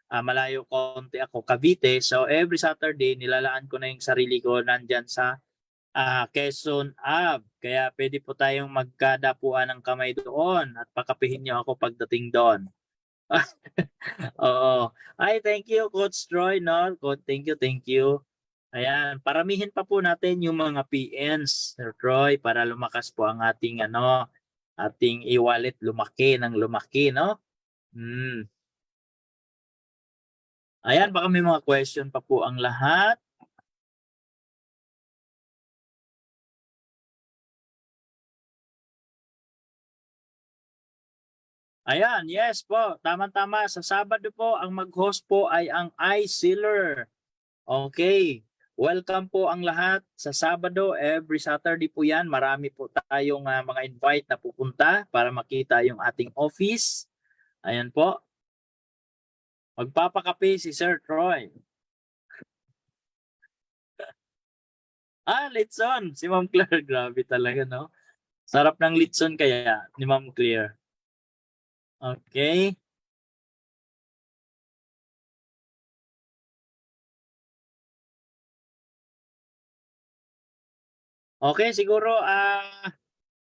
malayo konti ako, Cavite. So every Saturday, nilalaan ko na yung sarili ko nandyan sa Quezon Ave. Kaya pwede po tayong magkadapuan ng kamay doon at pakapihin nyo ako pagdating doon. Oo. Ay, thank you, Coach Troy. No? Thank you. Ayan, paramihin pa po natin yung mga PNs, Sir Troy, para lumakas po ang ating ating e-wallet lumaki, no? Ayan, baka may mga question pa po ang lahat. Ayan, yes po, tama-tama. Sa Sabado po, ang mag-host po ay ang iSealer. Okay, welcome po ang lahat sa Sabado. Every Saturday po yan. Marami po tayong mga invite na pupunta para makita yung ating office. Ayan po. Magpapakape si Sir Troy. Litson. Si Ma'am Claire. Grabe talaga, no? Sarap ng litson kaya ni Ma'am Claire. Okay. Okay, siguro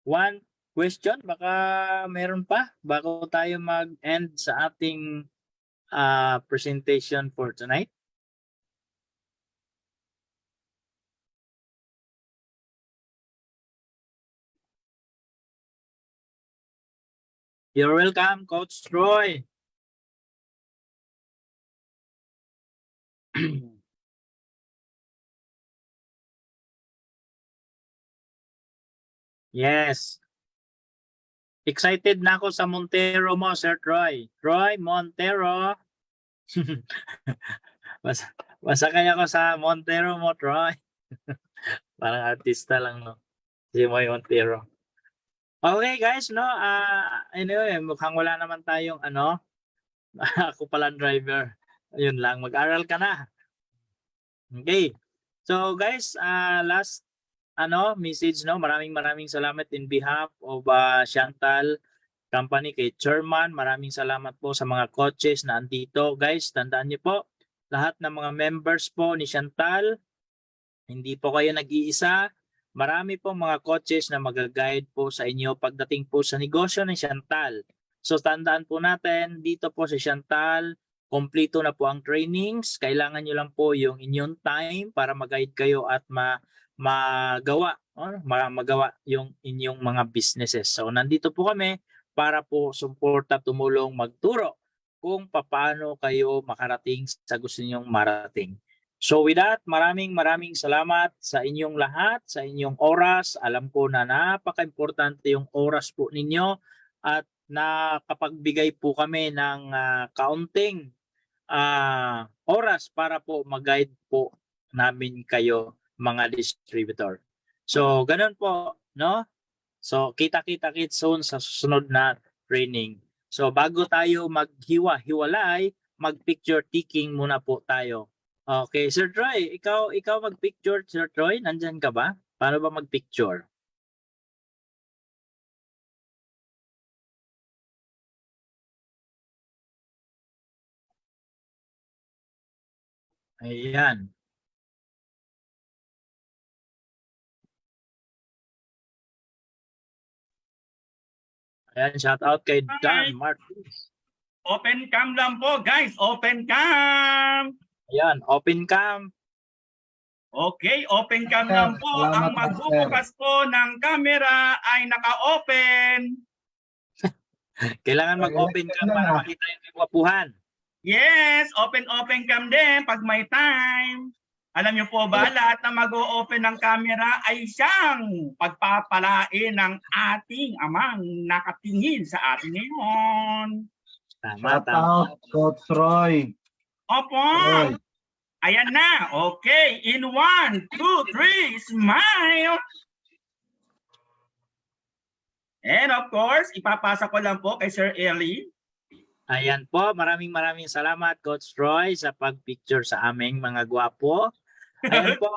one question. Baka meron pa bago tayo mag-end sa ating presentation for tonight. You're welcome, Coach Troy. Yes. Excited na ako sa Montero mo, Sir Troy. Troy Montero. Masakay ako sa Montero mo, Troy. Parang artista lang, no? Si Moy Montero. Okay, guys, no? Anyway, mukhang wala naman tayong ako pala driver. Ayun lang, mag-aral ka na. Okay. So, guys, last message, no? Maraming salamat in behalf of Chantal Company kay Chairman. Maraming salamat po sa mga coaches na andito. Guys, tandaan niyo po, lahat ng mga members po ni Chantal. Hindi po kayo nag-iisa. Marami pong mga coaches na mag-guide po sa inyo pagdating po sa negosyo ni Chantal. So tandaan po natin, dito po si Chantal, kompleto na po ang trainings. Kailangan nyo lang po yung inyong time para mag-guide kayo at magawa yung inyong mga businesses. So nandito po kami para po suporta, tumulong, magturo kung paano kayo makarating sa gusto ninyong marating. So with that, maraming salamat sa inyong lahat, sa inyong oras. Alam ko na napaka-importante yung oras po ninyo at nakapagbigay po kami ng kaunting oras para po mag-guide po namin kayo mga distributor. So ganun po, no? So kita-kits soon sa susunod na training. So bago tayo maghiwa-hiwalay, mag-picture taking muna po tayo. Okay, Sir Troy, ikaw mag-picture, Sir Troy, nandyan ka ba? Paano ba mag-picture? Ayan. Ayan, shout out kay Dan Martins. Open cam lang po, guys. Open cam. Ayan, open cam. Okay, open cam lang po. Ang magbubukas po ng camera ay naka-open. Kailangan mag-open cam para makita yung kagwapuhan. Yes, open cam din pag may time. Alam niyo po ba, lahat na mag-o-open ng camera ay siyang pagpapalain ng ating amang nakatingin sa atin ngayon. Tama, tama. Coach Troy. Opo. Ayan na. Okay. In 1, 2, 3, smile. And of course, ipapasa ko lang po kay Sir Eli. Ayan po, maraming salamat Coach Troy sa pag-picture sa aming mga gwapo. Ayan po.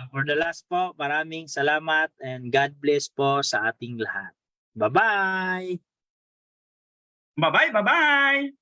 For the last po, maraming salamat and God bless po sa ating lahat. Bye-bye! Bye-bye, bye-bye.